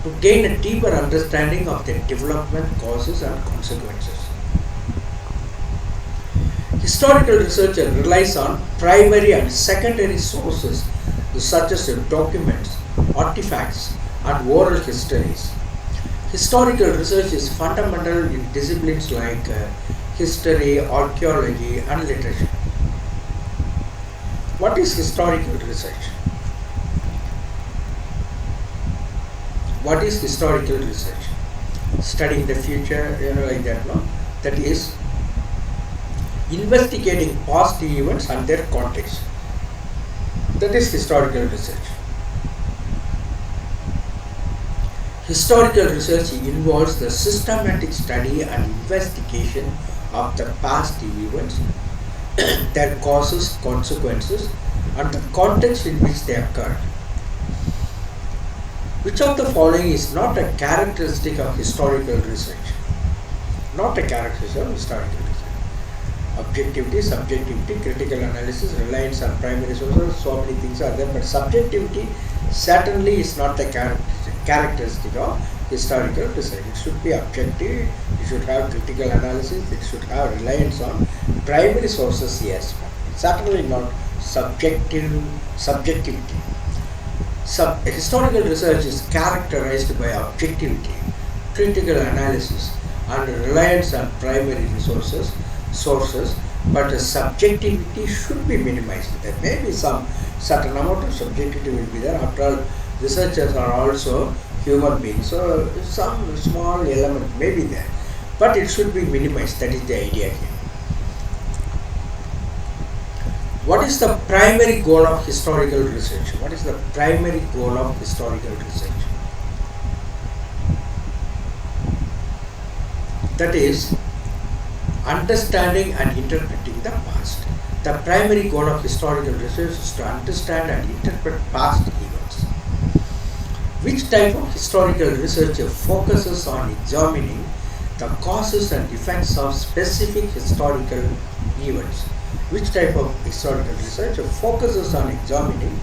to gain a deeper understanding of their development, causes, and consequences. Historical research relies on primary and secondary sources such as documents, artifacts, and oral histories. Historical research is fundamental in disciplines like history, archaeology, and literature. What is historical research? What is historical research? Studying the future, like that, no? That is investigating past events and their context. That is historical research. Historical research involves the systematic study and investigation of the past events, their causes, consequences, and the context in which they occurred. Which of the following is not a characteristic of historical research? Not a characteristic of historical research. Objectivity, subjectivity, critical analysis, reliance on primary sources, so many things are there, but subjectivity certainly is not the characteristic of historical research. It should be objective, it should have critical analysis, it should have reliance on primary sources, yes, but certainly not subjectivity. Historical research is characterized by objectivity, critical analysis, and reliance on primary sources, but subjectivity should be minimized. There may be some certain amount of subjectivity will be there. After all, researchers are also human beings, so some small element may be there, but it should be minimized. That is the idea here. What is the primary goal of historical research? What is the primary goal of historical research? That is understanding and interpreting the past. The primary goal of historical research is to understand and interpret past events. Which type of historical research focuses on examining the causes and effects of specific historical events? Which type of historical research focuses on examining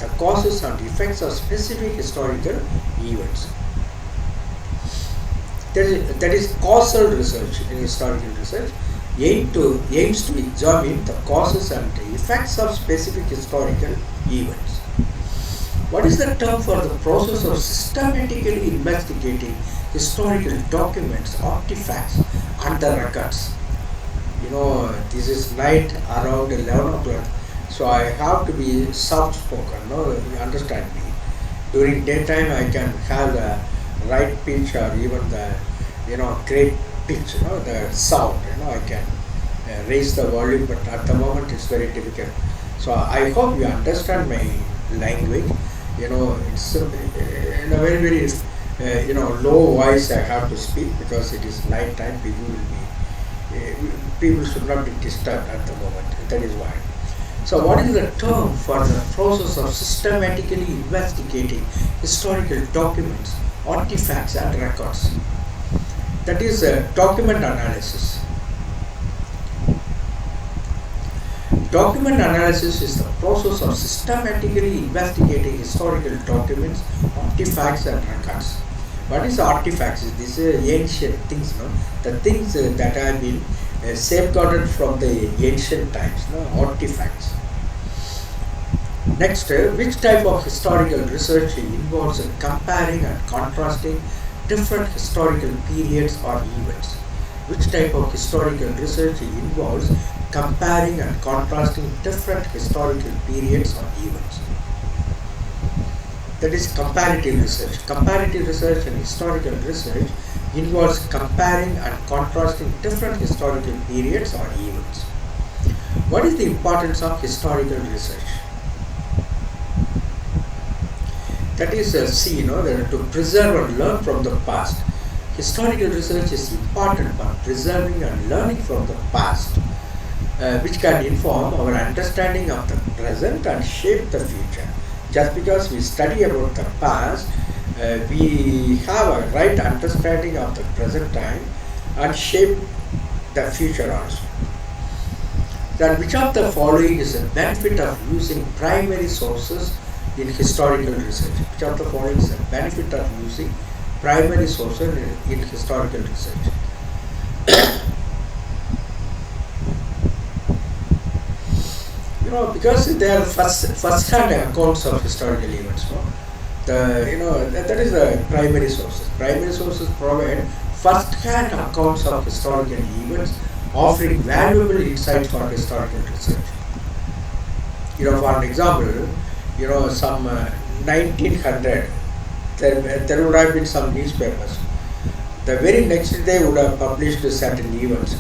the causes and effects of specific historical events? That is causal research. In historical research aims to examine the causes and effects of specific historical events. What is the term for the process of systematically investigating historical documents, artifacts, and the records? This is night around 11 o'clock, so I have to be soft spoken, you understand me. During daytime I can have the right pitch or even the great pitch, the sound, I can raise the volume, but at the moment it's very difficult. So I hope you understand my language. It's in a very low voice I have to speak, because it is night time. People should not be disturbed at the moment. That is why. So what is the term for the process of systematically investigating historical documents, artifacts, and records? That is document analysis. Document analysis is the process of systematically investigating historical documents, artifacts, and records. What is artifacts? These are ancient things, the things that have been safeguarded from the ancient times, artifacts. Next, which type of historical research involves comparing and contrasting different historical periods or events? Which type of historical research involves comparing and contrasting different historical periods or events? That is comparative research. Comparative research and historical research involves comparing and contrasting different historical periods or events. What is the importance of historical research? That is to preserve and learn from the past. Historical research is important for preserving and learning from the past. which can inform our understanding of the present and shape the future. Just because we study about the past, we have a right understanding of the present time and shape the future also. Then which of the following is a benefit of using primary sources in historical research? Which of the following is a benefit of using primary sources in historical research? Because they are first-hand accounts of historical events. That is the primary sources. Primary sources provide first-hand accounts of historical events, offering valuable insights for historical research. For an example, some 1900, there would have been some newspapers. The very next day would have published certain events.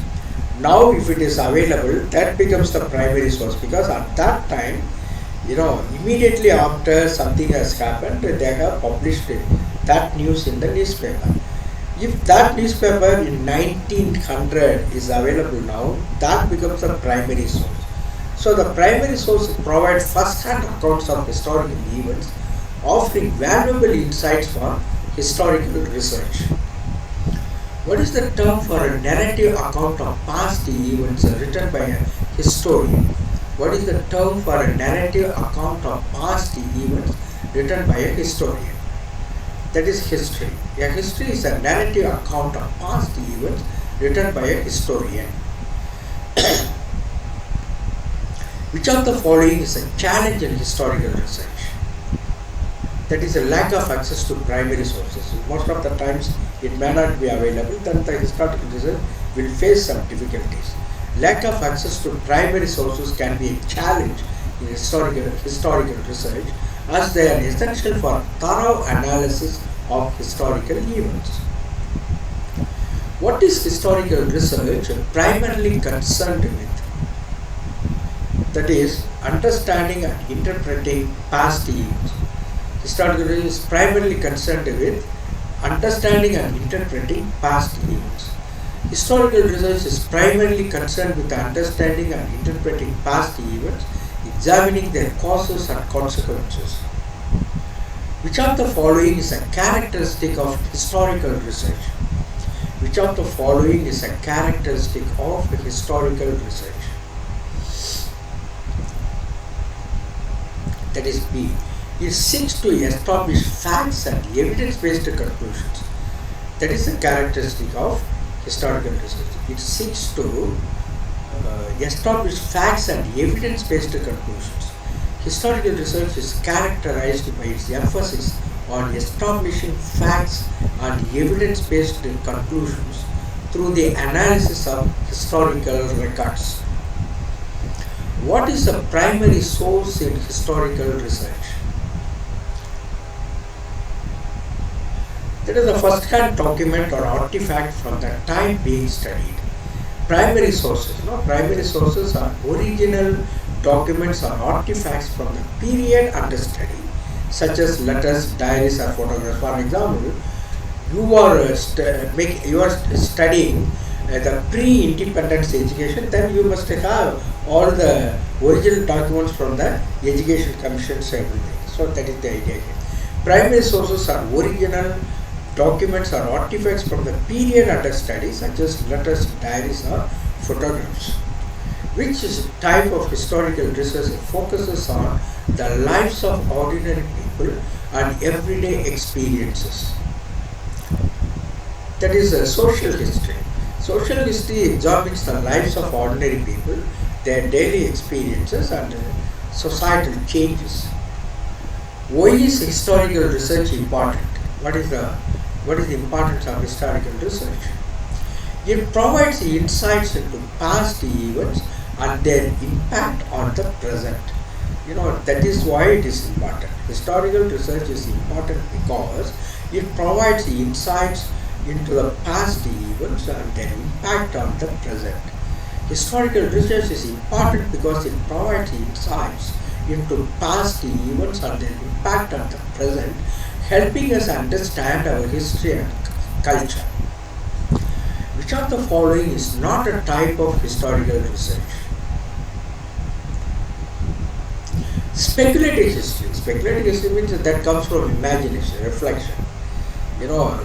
Now, if it is available, that becomes the primary source, because at that time, immediately after something has happened, they have published that news in the newspaper. If that newspaper in 1900 is available now, that becomes the primary source. So the primary source provides first-hand accounts of historical events, offering valuable insights for historical research. What is the term for a narrative account of past events written by a historian? What is the term for a narrative account of past events written by a historian? That is history. A history is a narrative account of past events written by a historian. Which of the following is a challenge in historical research? That is a lack of access to primary sources. Most of the times it may not be available, then the historical research will face some difficulties. Lack of access to primary sources can be a challenge in historical research, as they are essential for thorough analysis of historical events. What is historical research primarily concerned with? That is, understanding and interpreting past events. Historical research is primarily concerned with understanding and interpreting past events. Historical research is primarily concerned with understanding and interpreting past events, examining their causes and consequences. Which of the following is a characteristic of historical research? Which of the following is a characteristic of historical research? That is B. It seeks to establish facts and evidence-based conclusions. That is a characteristic of historical research. It seeks to establish facts and evidence-based conclusions. Historical research is characterized by its emphasis on establishing facts and evidence-based conclusions through the analysis of historical records. What is a primary source in historical research? That is a first-hand document or artifact from the time being studied. Primary sources. Primary sources are original documents or artifacts from the period under study, such as letters, diaries, or photographs. For example, you are studying the pre-independence education, then you must have all the original documents from the Education Commissions, everything. So that is the idea here. Primary sources are original documents or artifacts from the period under study, such as letters, diaries, or photographs. Which type of historical research focuses on the lives of ordinary people and everyday experiences? That is social history. Social history examines the lives of ordinary people, their daily experiences, and societal changes. Why is historical research important? What is the importance of historical research? It provides insights into past events and their impact on the present. That is why it is important. Historical research is important because it provides insights into the past events and their impact on the present. Historical research is important because it provides insights into past events and their impact on the present, helping us understand our history and culture. Which of the following is not a type of historical research? Speculative history. Speculative history means that comes from imagination, reflection.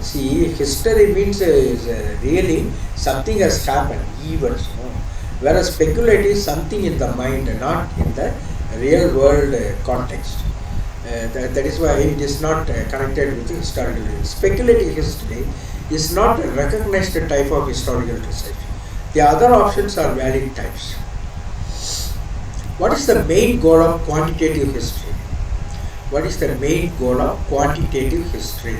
See, history means is really something has happened, events. Whereas speculative is something in the mind, not in the real world context. That is why it is not connected with historical. Speculative history is not a recognized type of historical research. The other options are valid types. What is the main goal of quantitative history? What is the main goal of quantitative history?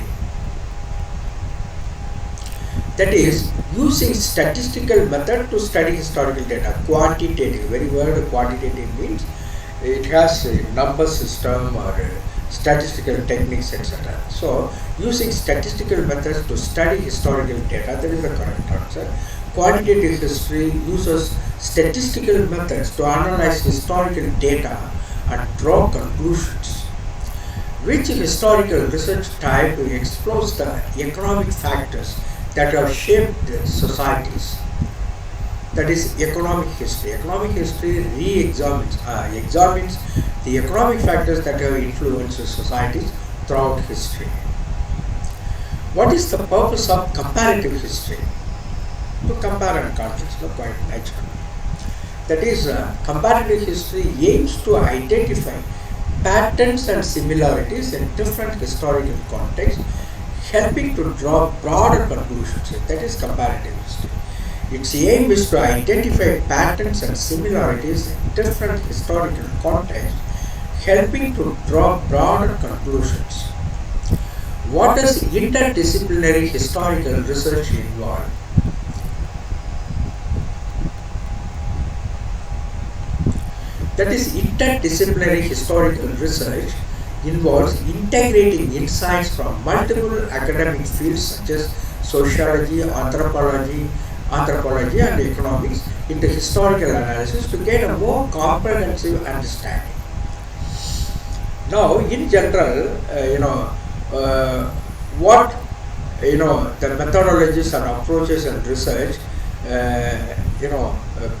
That is, using statistical method to study historical data. Quantitative, very word quantitative means it has a number system or statistical techniques, etc. So, using statistical methods to study historical data, that is the correct answer. Quantitative history uses statistical methods to analyze historical data and draw conclusions. Which historical research type explores the economic factors that have shaped societies? That is economic history. Economic history examines the economic factors that have influenced societies throughout history. What is the purpose of comparative history? To compare and contrast, quite natural. That is, comparative history aims to identify patterns and similarities in different historical contexts, helping to draw broader conclusions. That is comparative history. Its aim is to identify patterns and similarities in different historical contexts, helping to draw broader conclusions. What does interdisciplinary historical research involve? That is, interdisciplinary historical research involves integrating insights from multiple academic fields such as sociology, anthropology and economics into historical analysis to gain a more comprehensive understanding. Now, in general, what the methodologies and approaches and research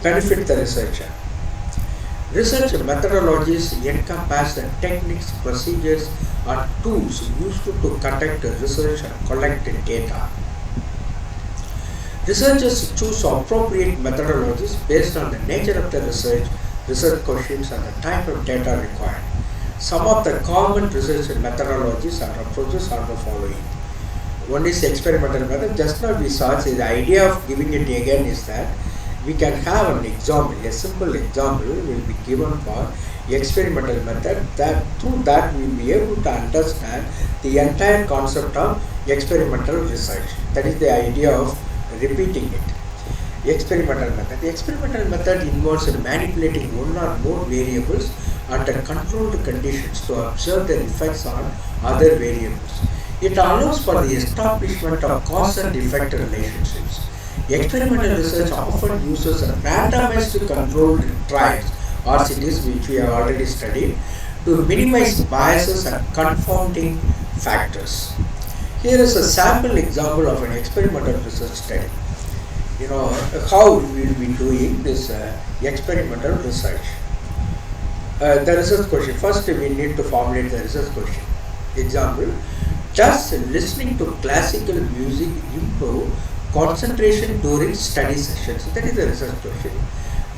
benefit the researcher. Research methodologies encompass the techniques, procedures, or tools used to conduct research and collect data. Researchers choose appropriate methodologies based on the nature of the research questions, and the type of data required. Some of the common research methodologies and approaches are the following. One is experimental method. Just now we saw, the idea of giving it again is that we can have an example, a simple example will be given for experimental method, that through that we will be able to understand the entire concept of experimental research. That is the idea of repeating it. Experimental method. The experimental method involves manipulating one or more variables under controlled conditions to observe their effects on other variables. It allows for the establishment of cause and effect relationships. Experimental research often uses randomized controlled trials or cities, which we have already studied, to minimize biases and confounding factors. Here is a sample example of an experimental research study. How we will be doing this experimental research. The research question. First, we need to formulate the research question. Example: does listening to classical music improve concentration during study sessions? That is the research question.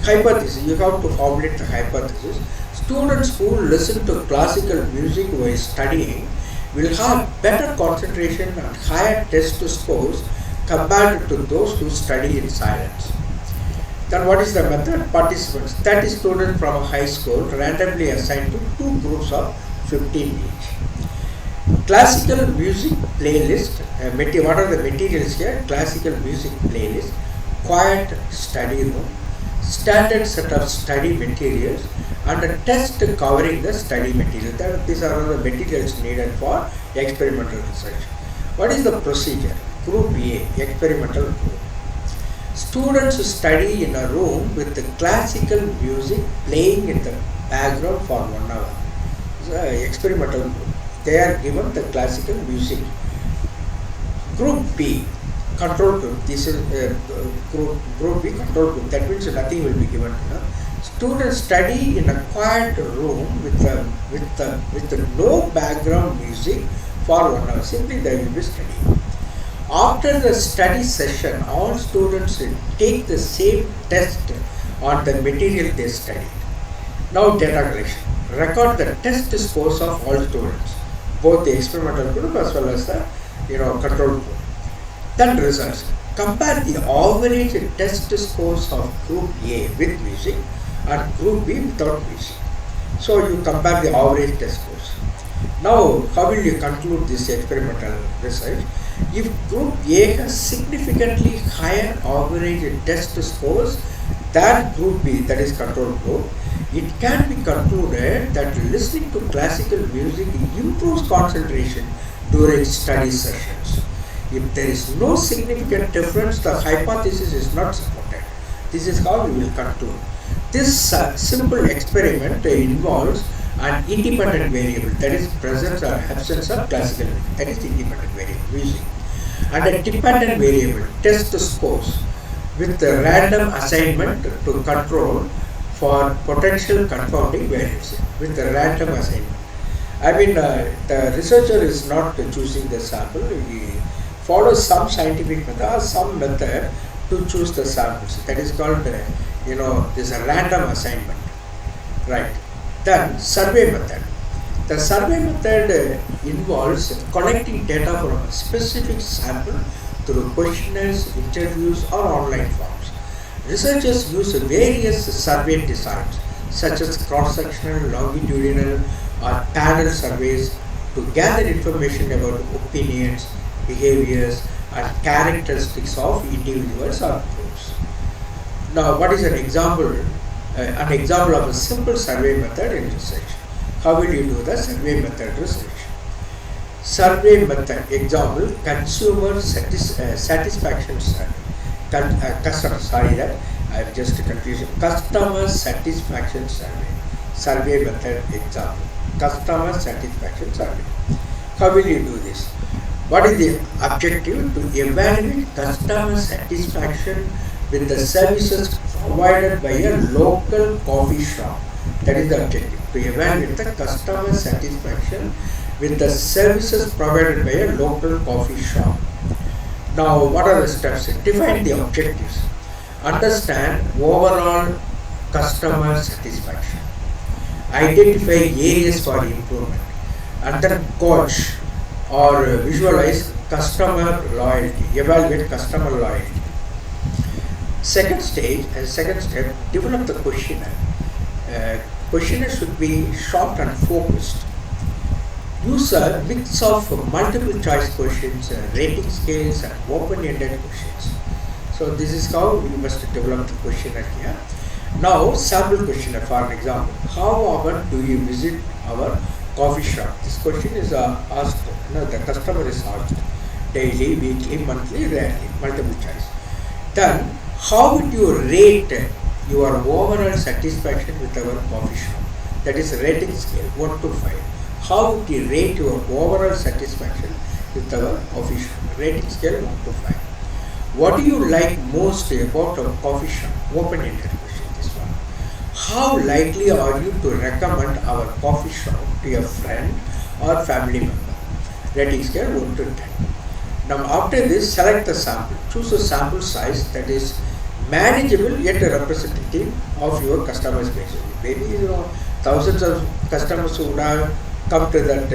Hypothesis. You have to formulate the hypothesis. Students who listen to classical music while studying will have better concentration and higher test scores compared to those who study in silence. Then what is the method? Participants, 30 students from a high school, randomly assigned to two groups of 15 each. Classical music playlist. What are the materials here? Classical music playlist, quiet study room, standard set of study materials, and a test covering the study material. These are all the materials needed for experimental research. What is the procedure? Group A, experimental group. Students study in a room with the classical music playing in the background for 1 hour. It's an experimental group. They are given the classical music. Group B, control group. This is group B, control group. That means nothing will be given. students study in a quiet room with no background music for 1 hour. Simply they will be studying. After the study session, all students take the same test on the material they studied. Now data collection. Record the test scores of all students, both the experimental group as well as the control group. Then results. Compare the average test scores of group A with music and group B without music. So you compare the average test scores. Now, how will you conclude this experimental research? If group A has significantly higher average test scores than group B, that is control group, it can be concluded that listening to classical music improves concentration during study sessions. If there is no significant difference, the hypothesis is not supported. This is how we will conclude. This simple experiment involves an independent variable, that is presence or absence of classical music, that is independent variable music, and a dependent variable, test scores, with a random assignment to control for potential confounding variables, with a random assignment. I mean, the researcher is not choosing the sample, he follows some scientific method or some method to choose the samples. That is called, this is a random assignment, right? Then survey method. The survey method involves collecting data from a specific sample through questionnaires, interviews, or online forms. Researchers use various survey designs such as cross-sectional, longitudinal, or panel surveys to gather information about opinions, behaviors, and characteristics of individuals or groups. Now, what is an example? An example of a simple survey method in research. How will you do the survey method research? Survey method example: consumer satisfaction survey. Customer satisfaction survey. Survey method example: customer satisfaction survey. How will you do this? What is the objective? To evaluate customer satisfaction with the services provided by a local coffee shop. That is the objective. To evaluate the customer satisfaction with the services provided by a local coffee shop. Now, what are the steps? Define the objectives. Understand overall customer satisfaction. Identify areas for improvement. And then coach or visualize customer loyalty. Evaluate customer loyalty. Second step, develop the questionnaire. Questionnaire should be short and focused. Use a mix of multiple choice questions, rating scales, and open-ended questions. So this is how we must develop the questionnaire here. Now, sample questionnaire for example. How often do you visit our coffee shop? This question is asked, the customer is asked. Daily, weekly, monthly, rarely, multiple choice. Then, how would you rate your overall satisfaction with our coffee shop? That is rating scale 1 to 5. How would you rate your overall satisfaction with our coffee shop? Rating scale 1 to 5. What do you like most about our coffee shop? Open-ended question, this one. How likely are you to recommend our coffee shop to a friend or family member? Rating scale 1 to 10. Now after this, select the sample. Choose a sample size that is manageable yet representative of your customer base. Maybe thousands of customers would have come to that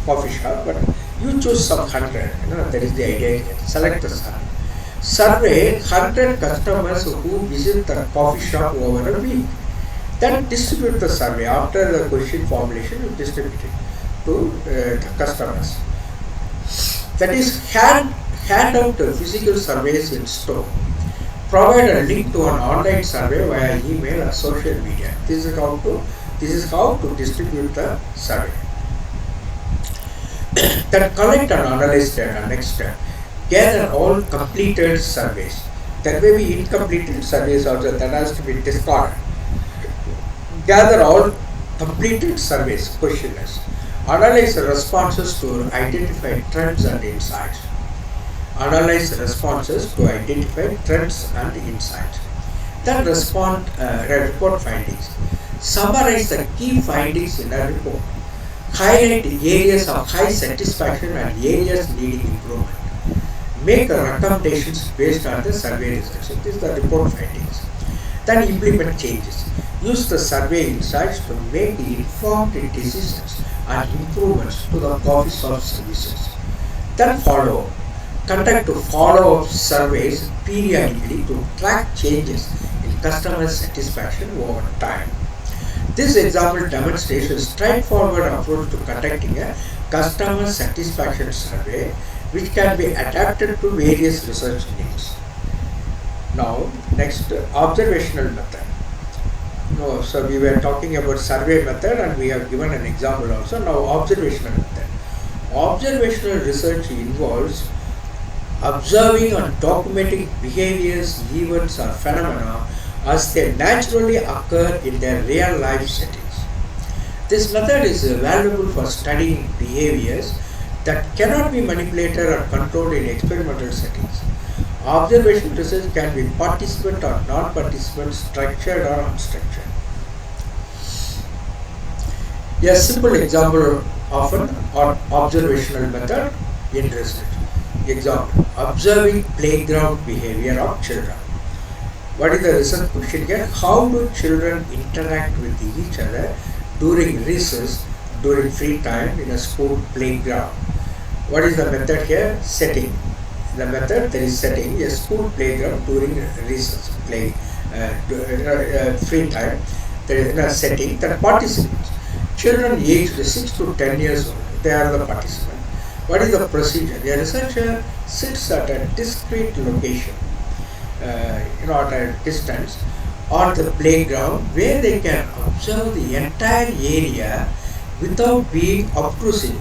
coffee shop, but you choose some 100. That is the idea. Select the sample. Survey 100 customers who visit the coffee shop over a week. Then distribute the survey. After the question formulation, you distribute it to the customers. That is, hand out physical surveys in store. Provide a link to an online survey via email or social media. This is how to distribute the survey. Then collect and analyze data. Next step. Gather all completed surveys. There may be incompleted surveys also, that has to be discarded. Gather all completed surveys, questionnaires. Analyze the responses to identify trends and insights. Analyze the responses to identify trends and insights. Then report findings. Summarize the key findings in a report. Highlight areas of high satisfaction and areas needing improvement. Make recommendations based on the survey results. So these are the report findings. Then implement changes. Use the survey insights to make informed decisions and improvements to the office of services. Then follow. Conduct follow-up surveys periodically to track changes in customer satisfaction over time. This example demonstrates a straightforward approach to conducting a customer satisfaction survey which can be adapted to various research needs. Now, next, observational method. So we were talking about survey method and we have given an example also. Now, observational method. Observational research involves observing and documenting behaviors, events or phenomena as they naturally occur in their real life settings. This method is valuable for studying behaviors that cannot be manipulated or controlled in experimental settings. Observation research can be participant or non-participant, structured or unstructured. A simple example of an observational method in research. Example, observing playground behavior of children. What is the research question here? How do children interact with each other during recess, during free time in a school playground? What is the method here? Setting. The method, there is setting a school playground during recess, free time. There is a setting that participants. Children aged 6 to 10 years old, they are the participants. What is the procedure? The researcher sits at a discrete location, at a distance on the playground where they can observe the entire area without being obtrusive,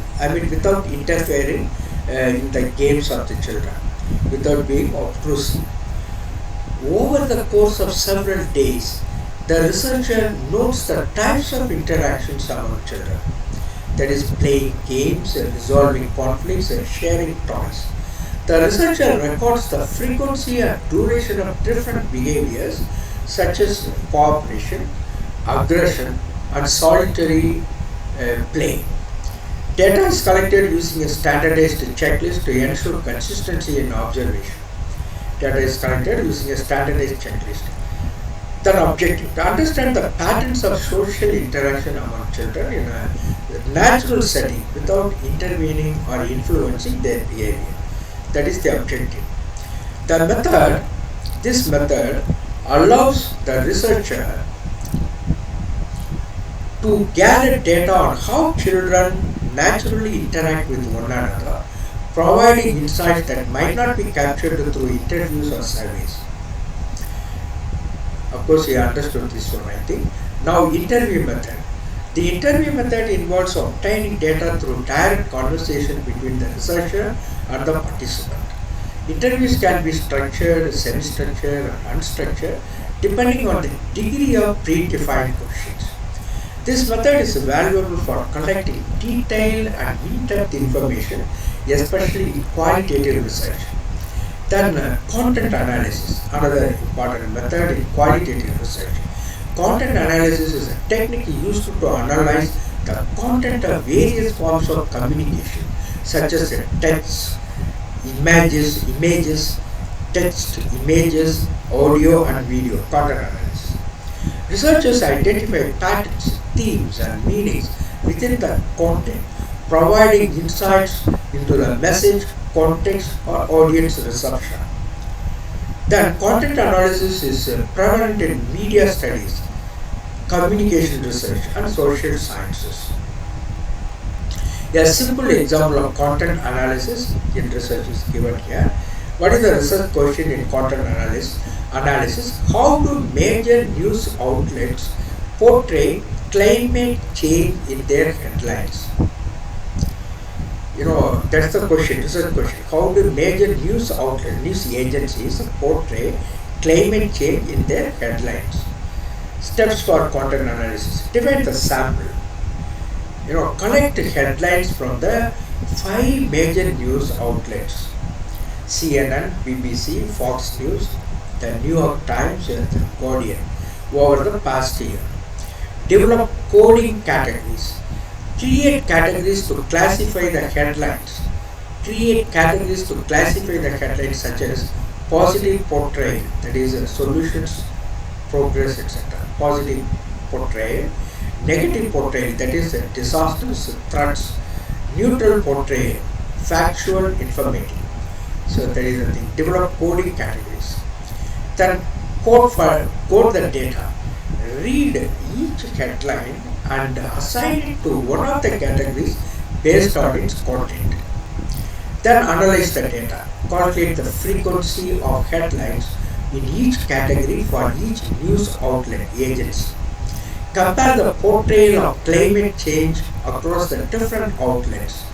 without interfering in the games of the children, without being obtrusive. Over the course of several days, the researcher notes the types of interactions among children. That is, playing games, resolving conflicts, and sharing toys. The researcher records the frequency and duration of different behaviors such as cooperation, aggression, and solitary play. Data is collected using a standardized checklist to ensure consistency in observation. Data is collected using a standardized checklist. Then objective, to understand the patterns of social interaction among children in a natural setting without intervening or influencing their behavior. That is the objective. This method allows the researcher to gather data on how children naturally interact with one another, providing insights that might not be captured through interviews or surveys. Of course, you understood this one, I think. Now, interview method. The interview method involves obtaining data through direct conversation between the researcher and the participant. Interviews can be structured, semi-structured, and unstructured depending on the degree of predefined questions. This method is valuable for collecting detailed and in-depth information, especially in qualitative research. Then content analysis, another important method in qualitative research. Content analysis is a technique used to analyze the content of various forms of communication, such as text, images, text, images, audio and video. Content analysis. Researchers identify patterns, themes and meanings within the content, providing insights into the message, context or audience reception. Then content analysis is prevalent in media studies, communication research and social sciences. A simple example of content analysis in research is given here. What is the research question in content analysis? How do major news outlets portray climate change in their headlines? That's the question, research question. How do major news outlets, news agencies portray climate change in their headlines? Steps for content analysis. Divide the sample. Collect headlines from the 5 major news outlets. CNN, BBC, Fox News, the New York Times, and the Guardian over the past year. Develop coding categories. Create categories to classify the headlines. Create categories to classify the headlines such as positive portrayal, that is solutions, progress, etc. Positive portrayal, negative portrayal, that is disasters, threats, neutral portrayal, factual, informative. So that is the thing. Develop coding categories. Then code the data. Read each headline and assign it to one of the categories based on its content. Then analyze the data. Calculate the frequency of headlines in each category for each news outlet agency. Compare the portrayal of climate change across the different outlets.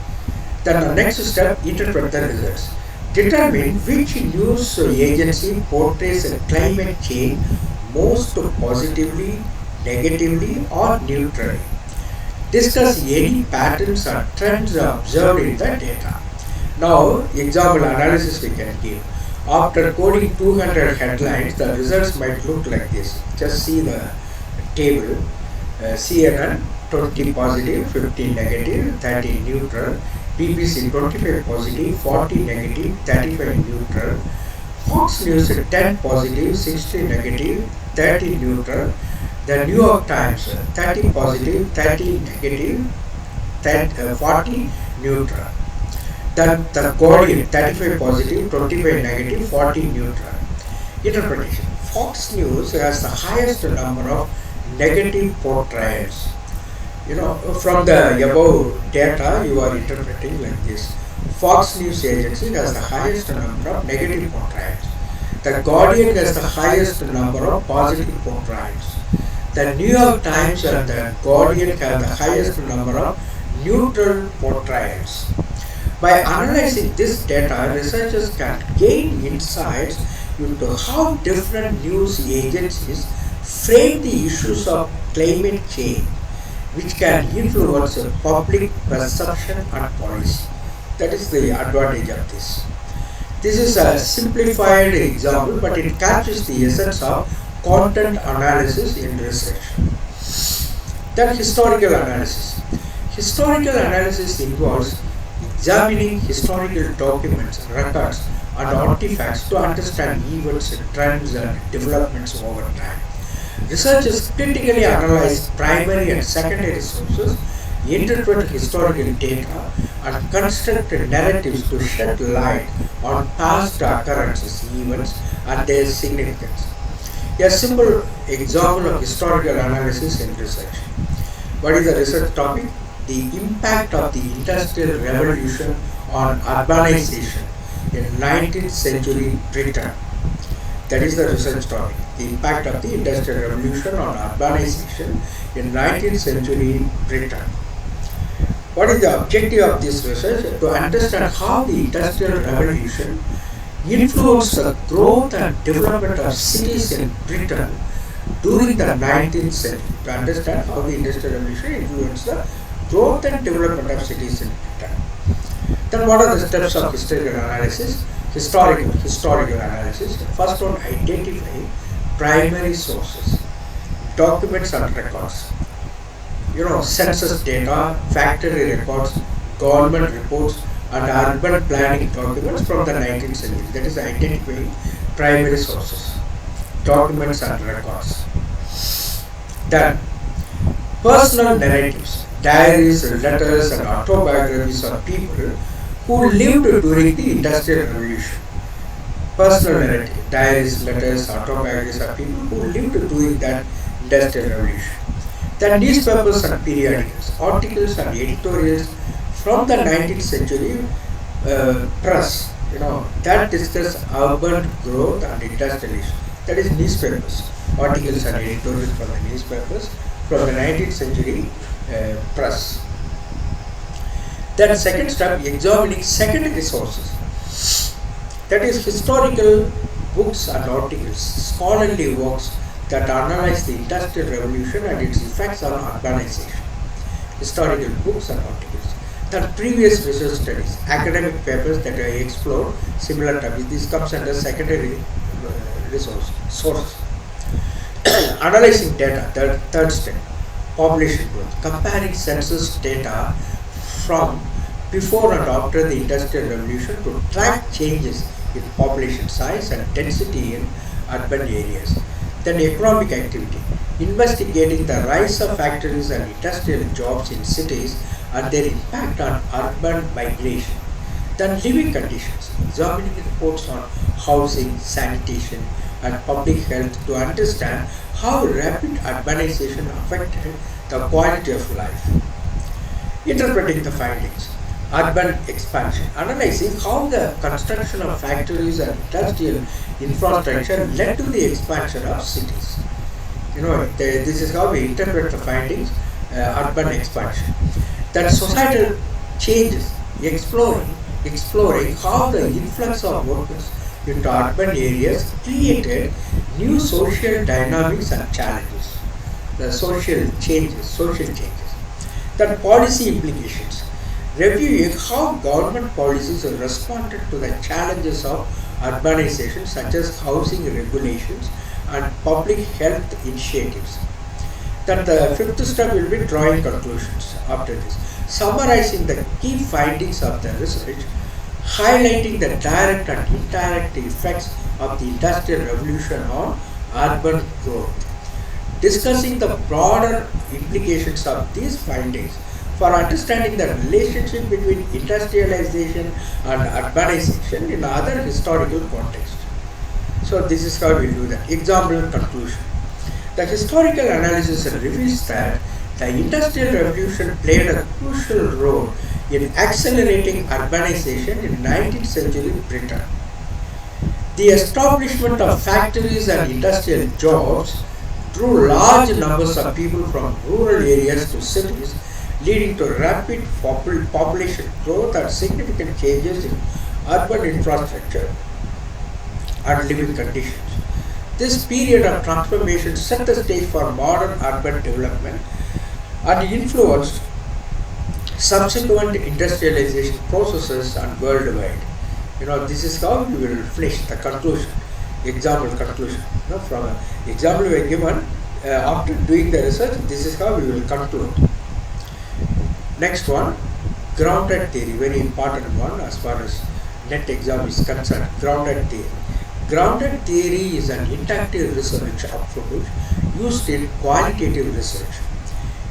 Then the next step, interpret the results. Determine which news agency portrays climate change most positively, negatively, or neutrally. Discuss any patterns or trends observed in the data. Now, example analysis we can give. After coding 200 headlines, the results might look like this. Just see the table. CNN 20 positive, 15 negative, 30 neutral. BBC 25 positive, 40 negative, 35 neutral. Fox News 10 positive, 60 negative, 30 neutral. The New York Times 30 positive, 30 negative, 40 neutral. Then the Guardian 35 positive, 25 negative, 40 neutral. Interpretation. Fox News has the highest number of negative portrayals. From the above data, you are interpreting like this. Fox News agency has the highest number of negative portrayals. The Guardian has the highest number of positive portrayals. The New York Times and the Guardian have the highest number of neutral portrayals. By analyzing this data, researchers can gain insights into how different news agencies frame the issues of climate change, which can influence public perception and policy. That is the advantage of this. This is a simplified example, but it captures the essence of content analysis in research. Then historical analysis. Historical analysis involves examining historical documents, records, and artifacts to understand events, trends, and developments over time. Researchers critically analyze primary and secondary sources, interpret historical data, and construct narratives to shed light on past occurrences, events, and their significance. A simple example of historical analysis in research. What is the research topic? The impact of the Industrial Revolution on urbanization in 19th century Britain. That is the research topic. The impact of the Industrial Revolution on urbanization in 19th century Britain. What is the objective of this research? To understand how the Industrial Revolution influenced the growth and development of cities in Britain during the 19th century. To understand how the Industrial Revolution influenced the growth and development of cities in Britain. Then what are the steps of historical analysis? Historical analysis. First one, identify primary sources, documents and records. Census data, factory records, government reports, and urban planning documents from the 19th century. That is identifying primary sources, documents and records. Then, personal narratives, diaries, letters, and autobiographies of people who lived during the Industrial Revolution. Personal narrative, diaries, letters, autobiographies of people who lived during that Industrial Revolution. Then newspapers and periodicals, articles and editorials from the 19th century press, that discuss urban growth and industrial issues. That is newspapers, articles and editorials from the newspapers from the 19th century press. Then second step, examining secondary sources. That is historical books and articles, scholarly works that analyze the Industrial Revolution and its effects on urbanization. Historical books and articles. Then previous research studies, academic papers that I explored similar topics. This comes under secondary source. Analyzing data, third step, population growth, comparing census data from before and after the Industrial Revolution to track changes in population size and density in urban areas. Then economic activity, investigating the rise of factories and industrial jobs in cities and their impact on urban migration. Then living conditions, examining reports on housing, sanitation and public health to understand how rapid urbanization affected the quality of life. Interpreting the findings, urban expansion, analyzing how the construction of factories and industrial infrastructure led to the expansion of cities. This is how we interpret the findings, urban expansion. Then societal changes, exploring how the influx of workers into urban areas created new social dynamics and challenges. The social changes. Then policy implications, reviewing how government policies responded to the challenges of urbanization, such as housing regulations and public health initiatives. Then the fifth step will be drawing conclusions after this, summarizing the key findings of the research, highlighting the direct and indirect effects of the Industrial Revolution on urban growth, discussing the broader implications of these findings for understanding the relationship between industrialization and urbanization in other historical contexts. So this is how we do that. Example conclusion. The historical analysis reveals that the Industrial Revolution played a crucial role in accelerating urbanization in 19th century Britain. The establishment of factories and industrial jobs drew large numbers of people from rural areas to cities, leading to rapid population growth and significant changes in urban infrastructure and living conditions. This period of transformation set the stage for modern urban development and influenced subsequent industrialization processes and worldwide. This is how we will finish the conclusion. Example conclusion. From an example we are given after doing the research, this is how we will conclude. Next one, grounded theory, very important one as far as NET exam is concerned. Grounded theory. Grounded theory is an inductive research approach used in qualitative research.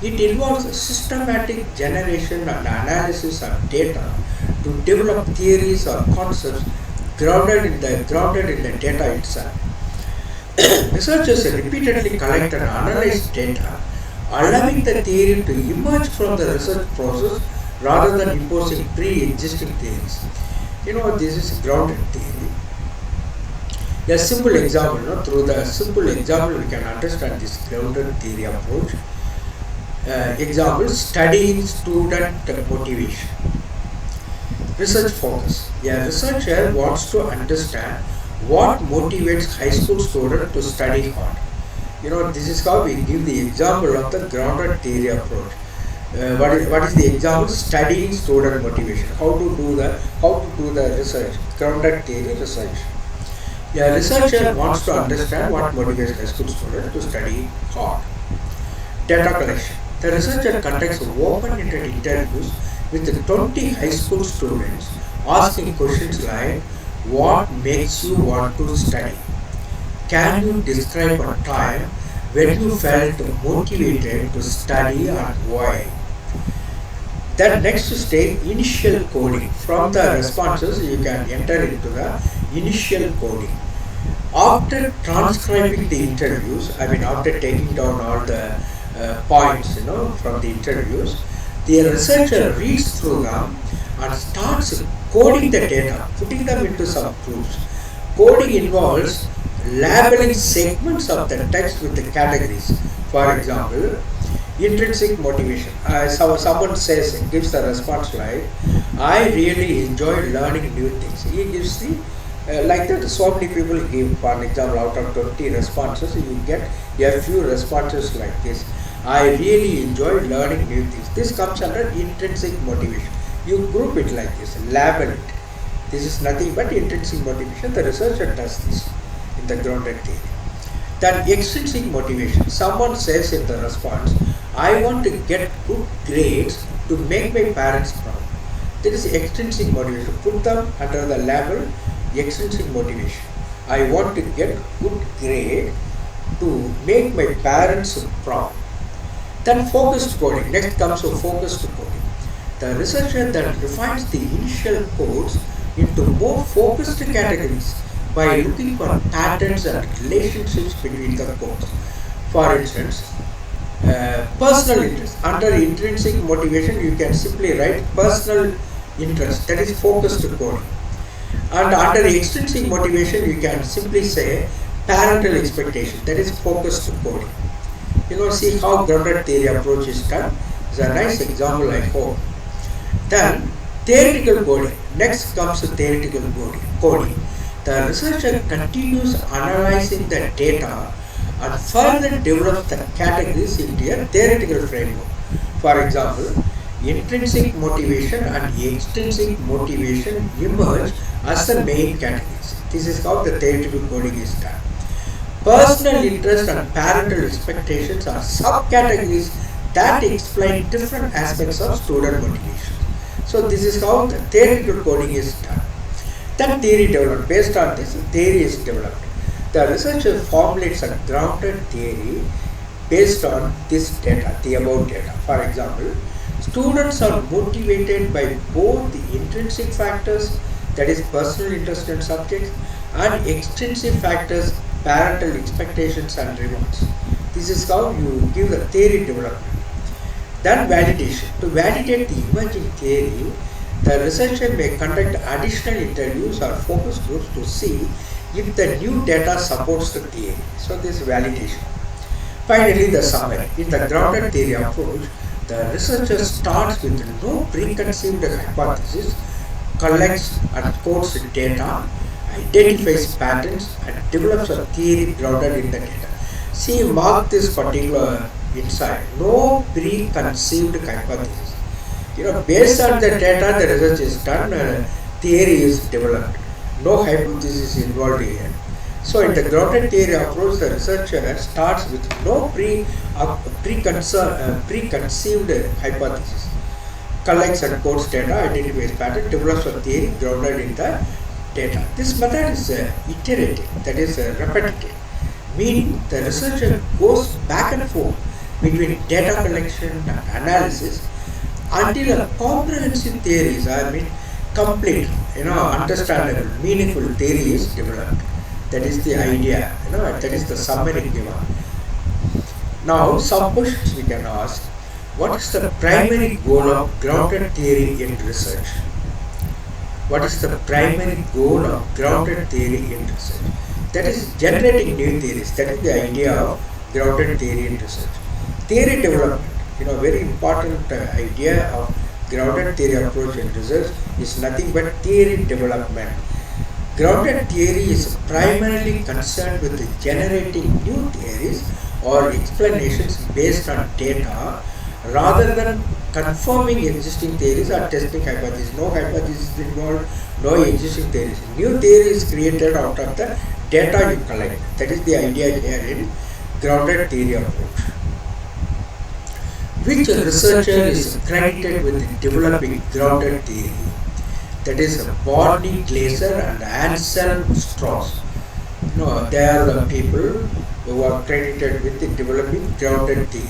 It involves a systematic generation and analysis of data to develop theories or concepts grounded in the data itself. Researchers repeatedly collect and analyze data, allowing the theory to emerge from the research process rather than imposing pre-existing theories. This is grounded theory. A simple example, through the simple example we can understand this grounded theory approach. Example, studying student motivation. Research focus. A researcher wants to understand what motivates high school students to study hard. This is how we give the example of the grounded theory approach. What is the example? Studying student motivation. How to do the research? Grounded theory research. A researcher wants to understand what motivates high school students to study hard. Data collection. The researcher conducts open-ended interviews with 20 high school students, asking questions like, what makes you want to study? Can you describe a time when you felt motivated to study and why? Then next stage, initial coding. From the responses you can enter into the initial coding. After transcribing the interviews, after taking down all the points from the interviews, the researcher reads through them and starts coding the data, putting them into some groups. Coding involves labeling segments of the text with the categories. For example, intrinsic motivation. Someone gives the response like, I really enjoy learning new things. He gives the like that. So many people give, for example, out of 20 responses, you get a few responses like this. I really enjoy learning new things. This comes under intrinsic motivation. You group it like this, label it. This is nothing but intrinsic motivation. The researcher does this in the grounded theory. Then extrinsic motivation. Someone says in the response, I want to get good grades to make my parents proud. That is extrinsic motivation. Put them under the label extrinsic motivation. I want to get good grade to make my parents proud. Then focused coding. Next comes to focused coding. The researcher then refines the initial codes into more focused categories by looking for patterns and relationships between the codes. For instance, personal interest. Under intrinsic motivation, you can simply write personal interest, that is focused coding. And under extrinsic motivation, you can simply say parental expectation, that is focused coding. See how grounded theory approach is done. It's a nice example, I hope. Then theoretical coding. Next comes theoretical coding. The researcher continues analyzing the data and further develops the categories into a theoretical framework. For example, intrinsic motivation and extrinsic motivation emerge as the main categories. This is how the theoretical coding is done. Personal interest and parental expectations are subcategories that explain different aspects of student motivation. So this is how the theoretical coding is done. Then theory developed. Based on this, theory is developed. The researcher formulates a grounded theory based on this data, the above data. For example, students are motivated by both the intrinsic factors, that is personal interest in subjects, and extrinsic factors, parental expectations and rewards. This is how you give the theory development. Then validation. To validate the emerging theory, the researcher may conduct additional interviews or focus groups to see if the new data supports the theory. So this is validation. Finally, the summary. In the grounded theory approach, the researcher starts with no preconceived hypothesis, collects and quotes data, identifies patterns, and develops a theory grounded in the data. See, mark this particular insight. No preconceived hypothesis. Based on the data, the research is done, theory is developed. No hypothesis involved here. So, in the grounded theory approach, the researcher starts with no preconceived hypothesis, collects and quotes data, identifies pattern, develops a theory grounded in the data. This method is iterative, that is repetitive, meaning the researcher goes back and forth between data collection and analysis until a comprehensive theory is, complete, understandable, meaningful theory is developed. That is the idea, that is the summary given. Now, some questions we can ask. What is the primary goal of grounded theory in research? What is the primary goal of grounded theory in research? That is generating new theories. That is the idea of grounded theory in research. Theory development, very important idea of grounded theory approach in research is nothing but theory development. Grounded theory is primarily concerned with generating new theories or explanations based on data rather than confirming existing theories or testing hypotheses. No hypothesis involved, no existing theories. New theory is created out of the data you collect. That is the idea here in grounded theory approach. Which researcher is credited with developing grounded theory? That is Barney Glaser and Anselm Strauss. They are the people who are credited with developing grounded theory.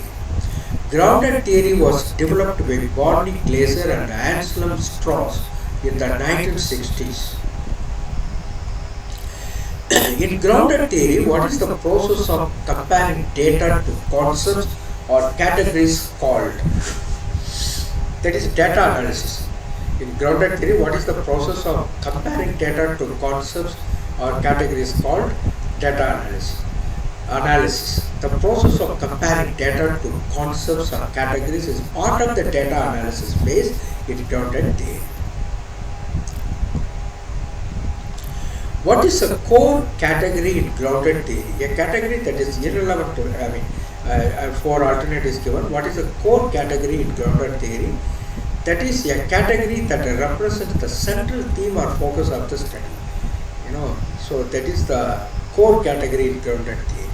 Grounded theory was developed by Barney Glaser and Anselm Strauss in the 1960s. In grounded theory, what is the process of comparing data to concepts or categories called? That is data analysis. In grounded theory, what is the process of comparing data to concepts or categories called? Data analysis. The process of comparing data to concepts or categories is part of the data analysis phase in grounded theory. What is a core category in grounded theory? A category that is irrelevant to, four alternatives given. What is a core category in grounded theory? That is a category that represents the central theme or focus of the study. So that is the core category in grounded theory.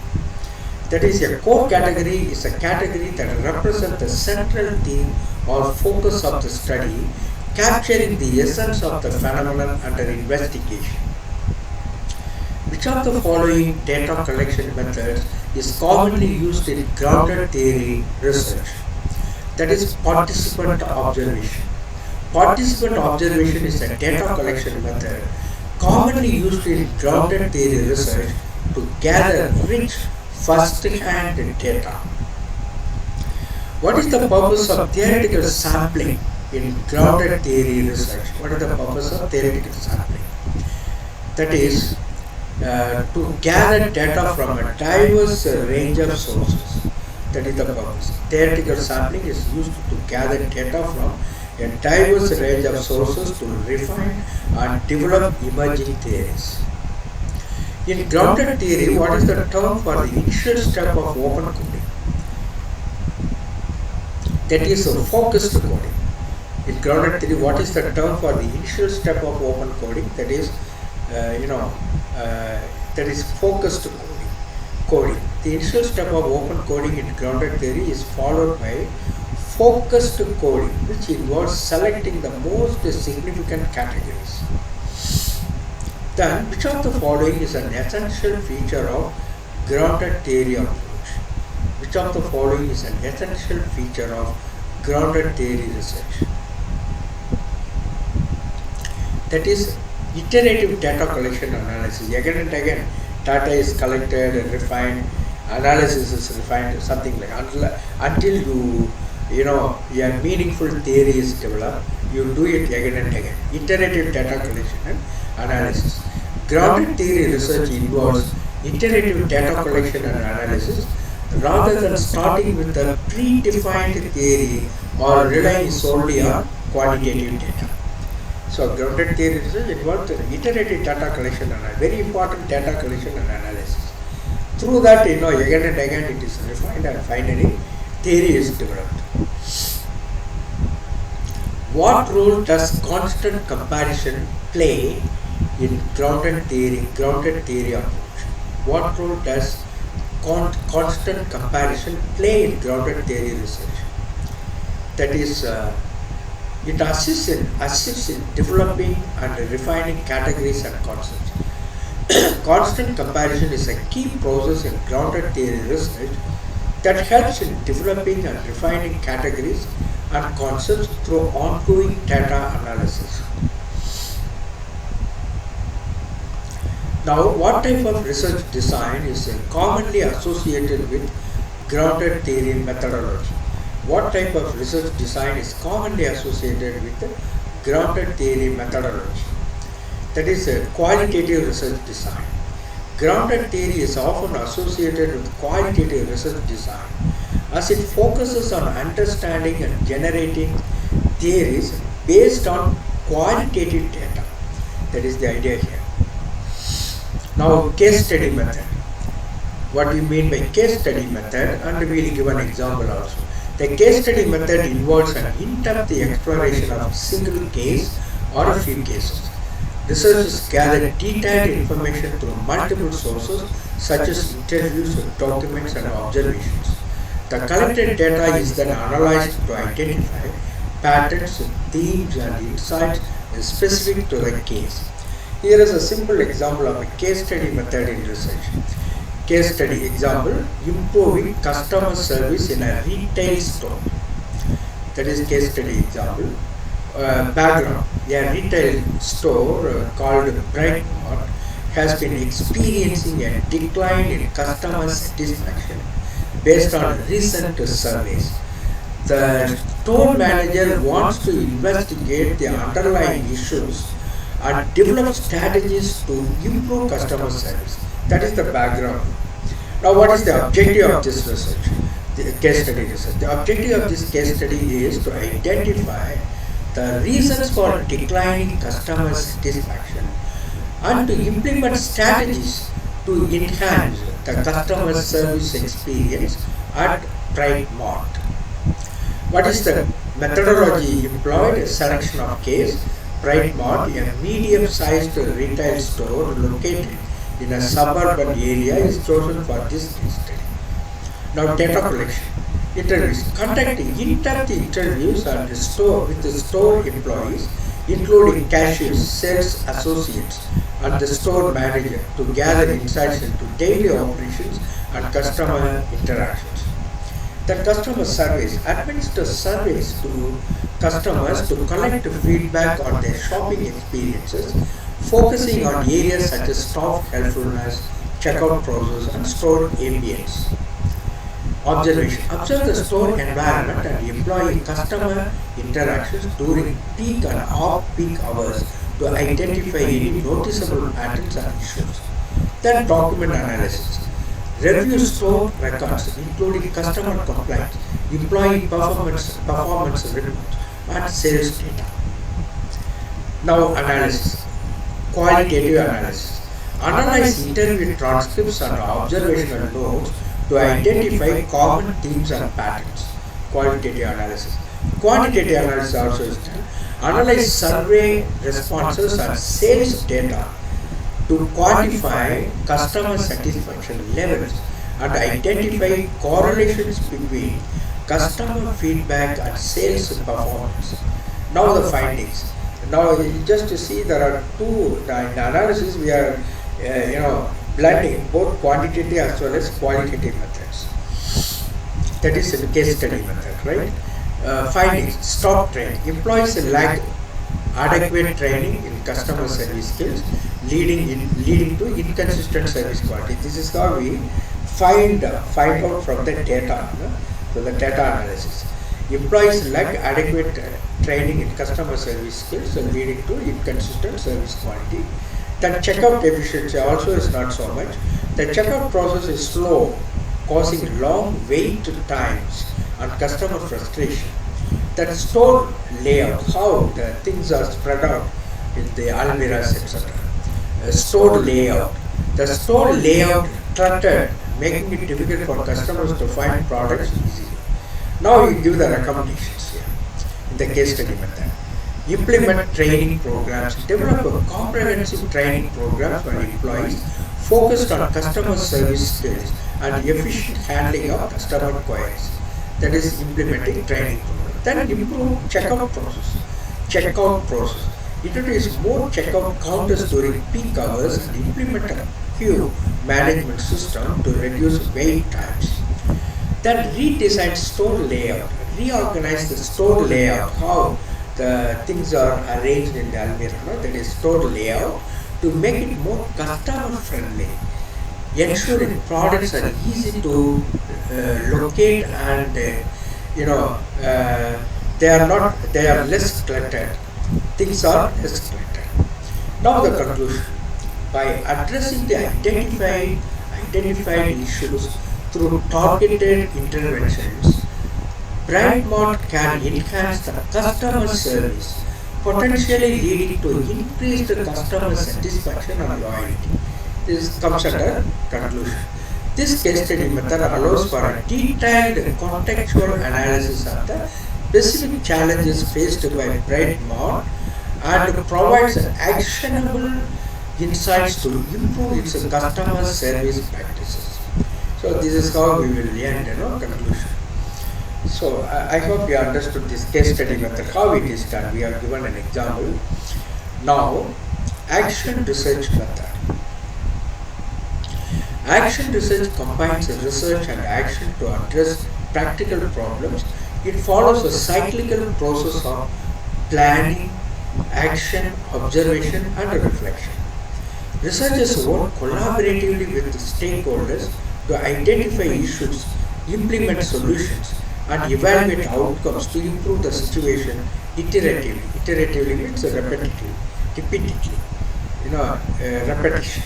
That is, a core category is a category that represents the central theme or focus of the study, capturing the essence of the phenomenon under investigation. Which of the following data collection methods is commonly used in grounded theory research? That is participant observation. Participant observation is a data collection method commonly used in grounded theory research to gather rich first-hand data. What is the purpose of theoretical sampling in grounded theory research? What is the purpose of theoretical sampling? That is to gather data from a diverse range of sources. That is the purpose. Theoretical sampling is used to gather data from a diverse range of sources to refine and develop emerging theories. In grounded theory, what is the term for the initial step of open coding? That is focused coding. In grounded theory, what is the term for the initial step of open coding? That is, that is focused coding. The initial step of open coding in grounded theory is followed by focused coding, which involves selecting the most significant categories. Then, which of the following is an essential feature of grounded theory approach? Which of the following is an essential feature of grounded theory research? That is iterative data collection analysis. Again and again, data is collected and refined, analysis is refined, something like until a meaningful theory is developed. You do it again and again. Iterative data collection and analysis. Grounded theory research involves iterative data collection and analysis rather than starting with a predefined theory or relying solely on quantitative data. So grounded theory research involves iterative data collection and very important data collection and analysis. Through that, again and again it is refined and finally theory is developed. What role does constant comparison play in grounded theory approach? What role does constant comparison play in grounded theory research? That is, it assists in developing and refining categories and concepts. Constant comparison is a key process in grounded theory research that helps in developing and refining categories and concepts through ongoing data analysis. Now, what type of research design is commonly associated with grounded theory methodology? What type of research design is commonly associated with grounded theory methodology? That is a qualitative research design. Grounded theory is often associated with qualitative research design as it focuses on understanding and generating theories based on qualitative data. That is the idea here. Now, case study method. What do you mean by case study method? And we will give an example also. The case study method involves an in-depth exploration of a single case or a few cases. Researchers gather detailed information through multiple sources such as interviews, documents and observations. The collected data is then analyzed to identify patterns, themes and insights specific to the case. Here is a simple example of a case study method in research. Case study example: improving customer service in a retail store. That is case study example. Background: a retail store called Brightmart has been experiencing a decline in customer satisfaction based on recent surveys. The store manager wants to investigate the underlying issues and develop strategies to improve customer service. That is the background. Now, what is the objective of this research? The case study research. The objective of this case study is to identify the reasons for declining customer satisfaction and to implement strategies to enhance the customer service experience at Brightmart. What is the Methodology employed a selection of case. Bright Mart, a medium-sized retail store located in a suburban area, is chosen for this case study. Now, data collection. Interviews. Conduct in-depth interviews with the store employees, including cashiers, sales associates, and the store manager, to gather insights into daily operations and customer interactions. The customer surveys. Administer surveys to customers to collect feedback on their shopping experiences, focusing on areas such as staff helpfulness, checkout process, and store ambience. Observation. Observe the store environment and employee customer interactions during peak and off-peak hours to identify any noticeable patterns and issues. Then document analysis. Review store records, including customer complaints, employee performance reports, and sales data. Now analysis. Qualitative analysis. Analyze interview transcripts and observational notes to identify common themes and patterns. Qualitative analysis. Quantitative analysis also is done. Analyze survey responses and sales data to quantify customer satisfaction levels and identify correlations between customer feedback and sales performance. Now the findings. Now just to see, there are two in analysis. We are blending both quantitative as well as qualitative methods. That is a case study method, right? Findings. Stop training. Employees lack adequate training in customer service skills, leading to inconsistent service quality. This is how we find out from the data, so the data analysis. Employees lack adequate training in customer service skills, leading to inconsistent service quality. Then checkout efficiency also is not so much. The checkout process is slow, causing long wait times and customer frustration. That store layout, how the things are spread out in the almirahs, etc. Store layout. The store layout cluttered, making it difficult for customers to find products easily. Now you give the recommendations here in the case study method. Implement training programs. Develop a comprehensive training program for employees focused on customer service skills and efficient handling of customer queries. That is implementing training program. Then improve checkout process. Introduce more checkout counters during peak hours and implement a queue management system to reduce wait times. Then redesign store layout. Reorganize the store layout, how the things are arranged in the almirah, that is store layout, to make it more customer friendly, ensuring products are easy to locate and they are less cluttered. Things are less cluttered. Now the conclusion. By addressing the identified issues through targeted interventions, Bright Mart can enhance the customer service, potentially leading to increased customer satisfaction and loyalty. This comes under conclusion. This case study method allows for a detailed contextual analysis of the specific challenges faced by Bright Mart and provides actionable insights to improve its customer service practices. So this is how we will end, conclusion. So I hope you understood this case study method, how it is done. We have given an example. Now, action research method. Action research combines research and action to address practical problems. It follows a cyclical process of planning, action, observation, and reflection. Researchers work collaboratively with stakeholders to identify issues, implement solutions, and evaluate outcomes to improve the situation iteratively. Iteratively means repeatedly, repetition.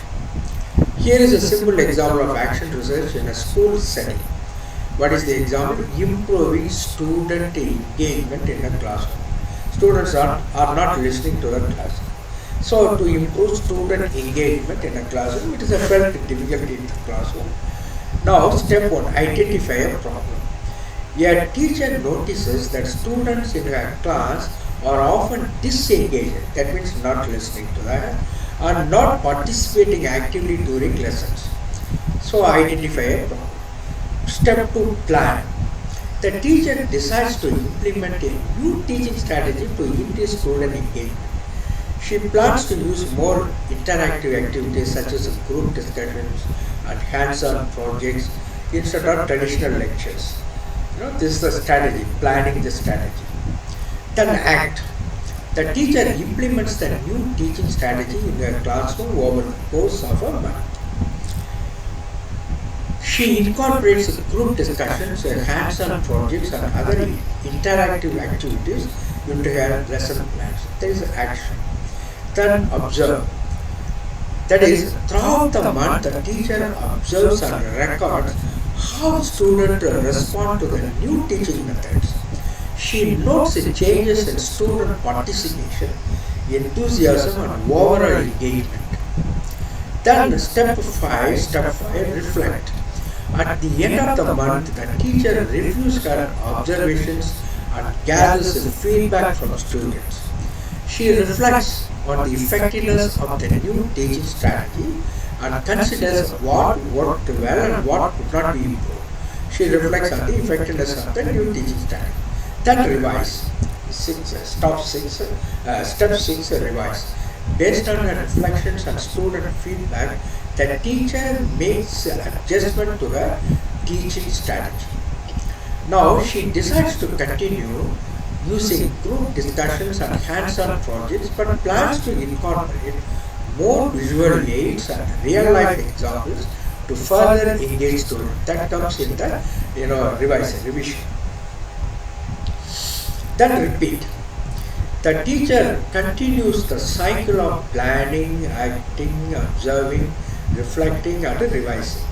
Here is a simple example of action research in a school setting. What is the example? Improving student engagement in a classroom. Students are not listening to the class. So to improve student engagement in a classroom, it is a felt difficulty in the classroom. Now step 1, identify a problem. A teacher notices that students in her class are often disengaged, that means not listening to her, or not participating actively during lessons. So identify a problem. Step 2, plan. The teacher decides to implement a new teaching strategy to increase student engagement. She plans to use more interactive activities such as group discussions and hands-on projects instead of traditional lectures. This is the strategy, planning the strategy. Then act. The teacher implements the new teaching strategy in her classroom over the course of a month. She incorporates group discussions, hands-on projects and other interactive activities into her lesson plans. There is action. Then observe. That is, throughout the month, the teacher observes and records how students respond to the new teaching methods. She notes the changes in student participation, enthusiasm and overall engagement. Then step 5, reflect. At the end of the month, the teacher reviews her observations and gathers feedback from students. She reflects on the effectiveness of the new teaching strategy and considers what worked well and what could not be improved. She reflects on the effectiveness of the new teaching strategy. Then revise. Step 6, revise. Based on her reflections and student feedback, the teacher makes adjustment to her teaching strategy. Now she decides to continue using group discussions and hands-on projects, but plans to incorporate more visual aids and real-life examples to further engage students. That comes in the revision. Then repeat. The teacher continues the cycle of planning, acting, observing, reflecting and revising,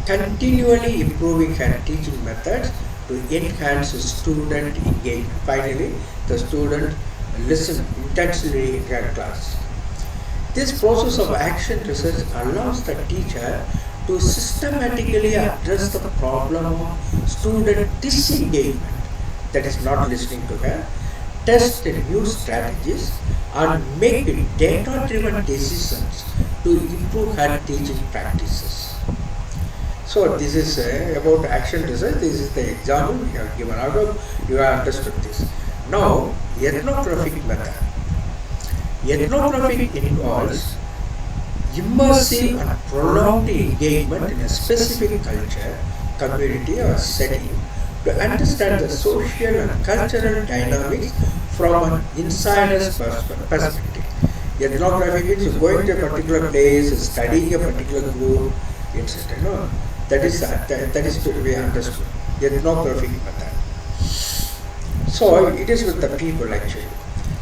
continually improving her teaching methods to enhance student engagement. Finally, the student listens intensely in her class. This process of action research allows the teacher to systematically address the problem of student disengagement, that is not listening to her, test new strategies and make data-driven decisions to improve her teaching practices. So this is about action research. This is the example we have given. I hope you have understood this. Now, ethnographic method. Ethnography involves immersive and prolonged engagement in a specific culture, community or setting to understand the social and cultural dynamics from an insider's perspective. Ethnography means going to a particular place, studying a particular group, etc. That is to be understood. Ethnographic method. So it is with the people actually.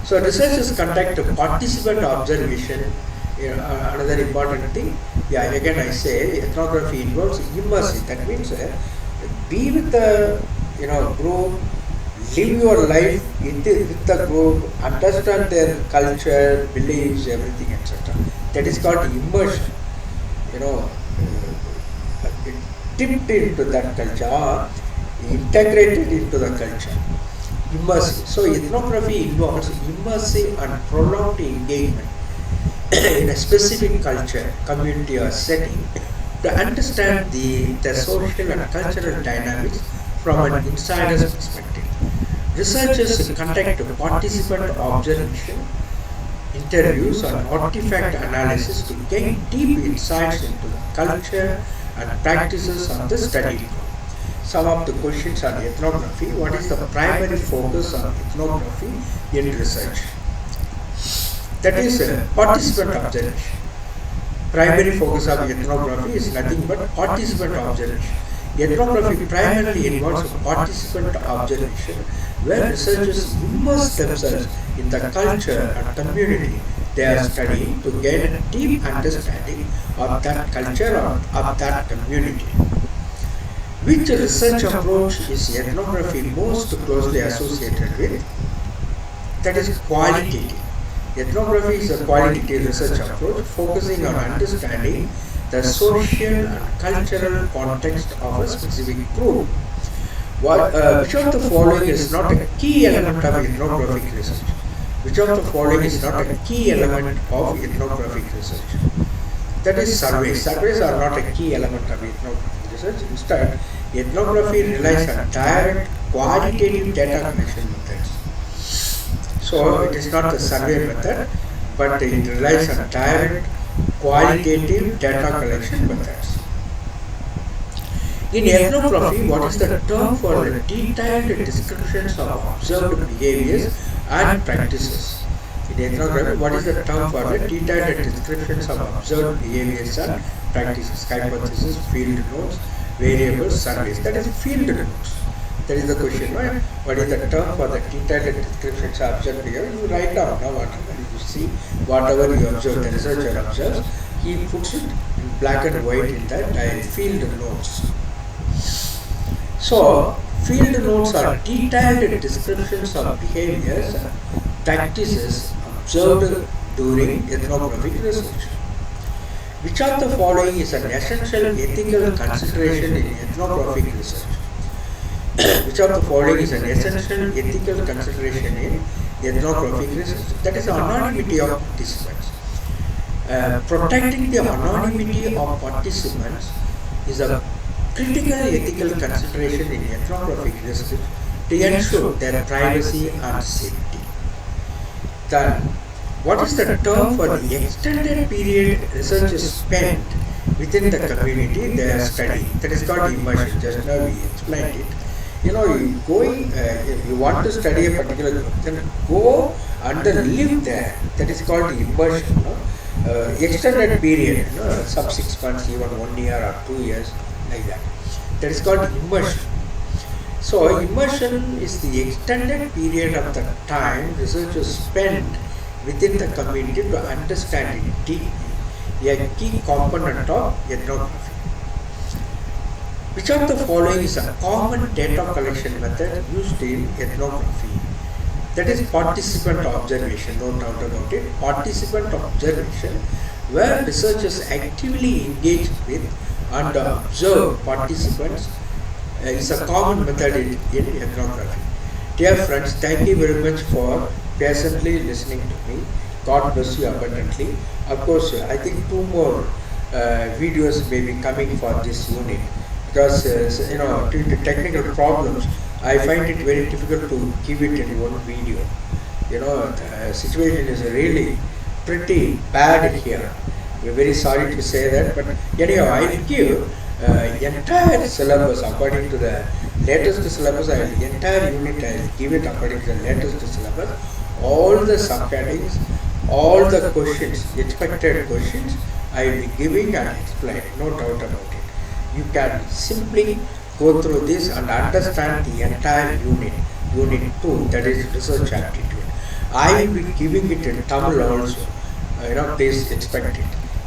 So researchers conduct participant observation. Another important thing. Yeah, again I say ethnography involves immersive. That means be with the group, live your life with the group, understand their culture, beliefs, everything, etc. That is called immersion. Dipped into that culture, integrated into the culture. Immersive. So ethnography involves immersive and prolonged engagement in a specific culture, community or setting to understand the social and cultural dynamics from an insider's perspective. Researchers conduct participant observation, interviews or artifact analysis to gain deep insights into the culture and practices of the study. Some of the questions on ethnography. What is the primary focus of ethnography in research? That is participant observation. Primary focus of ethnography is nothing but participant observation. Ethnography primarily involves participant observation, where researchers immerse themselves in the culture and community they are studying to gain a deep understanding of that culture or of that community. Which research approach is ethnography most closely associated with? That is qualitative. Ethnography is a qualitative research approach focusing on understanding the social and cultural context of a specific group. Which of the following is not a key element of ethnographic research? Which of the following is not a key element of ethnographic research? That is surveys. Surveys are not a key element of ethnographic research. Instead, ethnography relies on direct qualitative data collection methods. So it is not the survey method, but it relies on direct qualitative data collection methods. In ethnography, what is the term for the detailed descriptions of observed behaviors and practices? In ethnography, what is the term for the detailed descriptions of observed behaviors and practices? Hypothesis, field notes, variables, surveys. That is field notes. That is the question, right? What is the term for the detailed descriptions of observed behavior? You write down now whatever you see, whatever you observe, the researcher observes, he puts it in black and white in that field notes. So, field notes are detailed descriptions of behaviors and practices observed during ethnographic research. Which of the following is an essential ethical consideration in ethnographic research? Which of the following is an essential ethical consideration in ethnographic research? That is anonymity of participants. Protecting the anonymity of participants is a critical ethical consideration in ethnographic research to ensure their privacy and safety. Then, what is the term for the extended period researchers spent within the community they are studying? That is called immersion. Just now we explained it. You know, you want to study a particular group, then go and live there. That is called immersion. Extended period, some 6 months, even 1 year or 2 years, like that. That is called immersion. So, immersion is the extended period of the time researchers spend within the community to understand it deeply, a key component of ethnography. Which of the following is a common data collection method used in ethnography? That is participant observation, no doubt about it. Participant observation, where researchers actively engage with and observe participants, is a common method in ethnography. Dear friends, thank you very much for patiently listening to me. God bless you abundantly. Of course, I think 2 more videos may be coming for this unit, because due to technical problems, I find it very difficult to give it in one video. The situation is really pretty bad here. We're very sorry to say that, but anyhow, I will give entire syllabus according to the latest syllabus. Entire unit I will give it according to the latest syllabus. All the subheadings, all the questions, expected questions, I will be giving and explaining, no doubt about it. You can simply go through this and understand the entire unit 2, that is research aptitude. I will be giving it in Tamil also. Please expect it.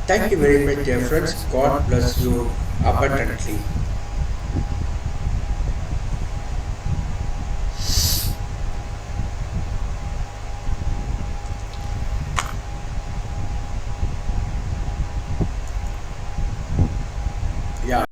Thank you very much, dear friends. God bless you abundantly. Yeah.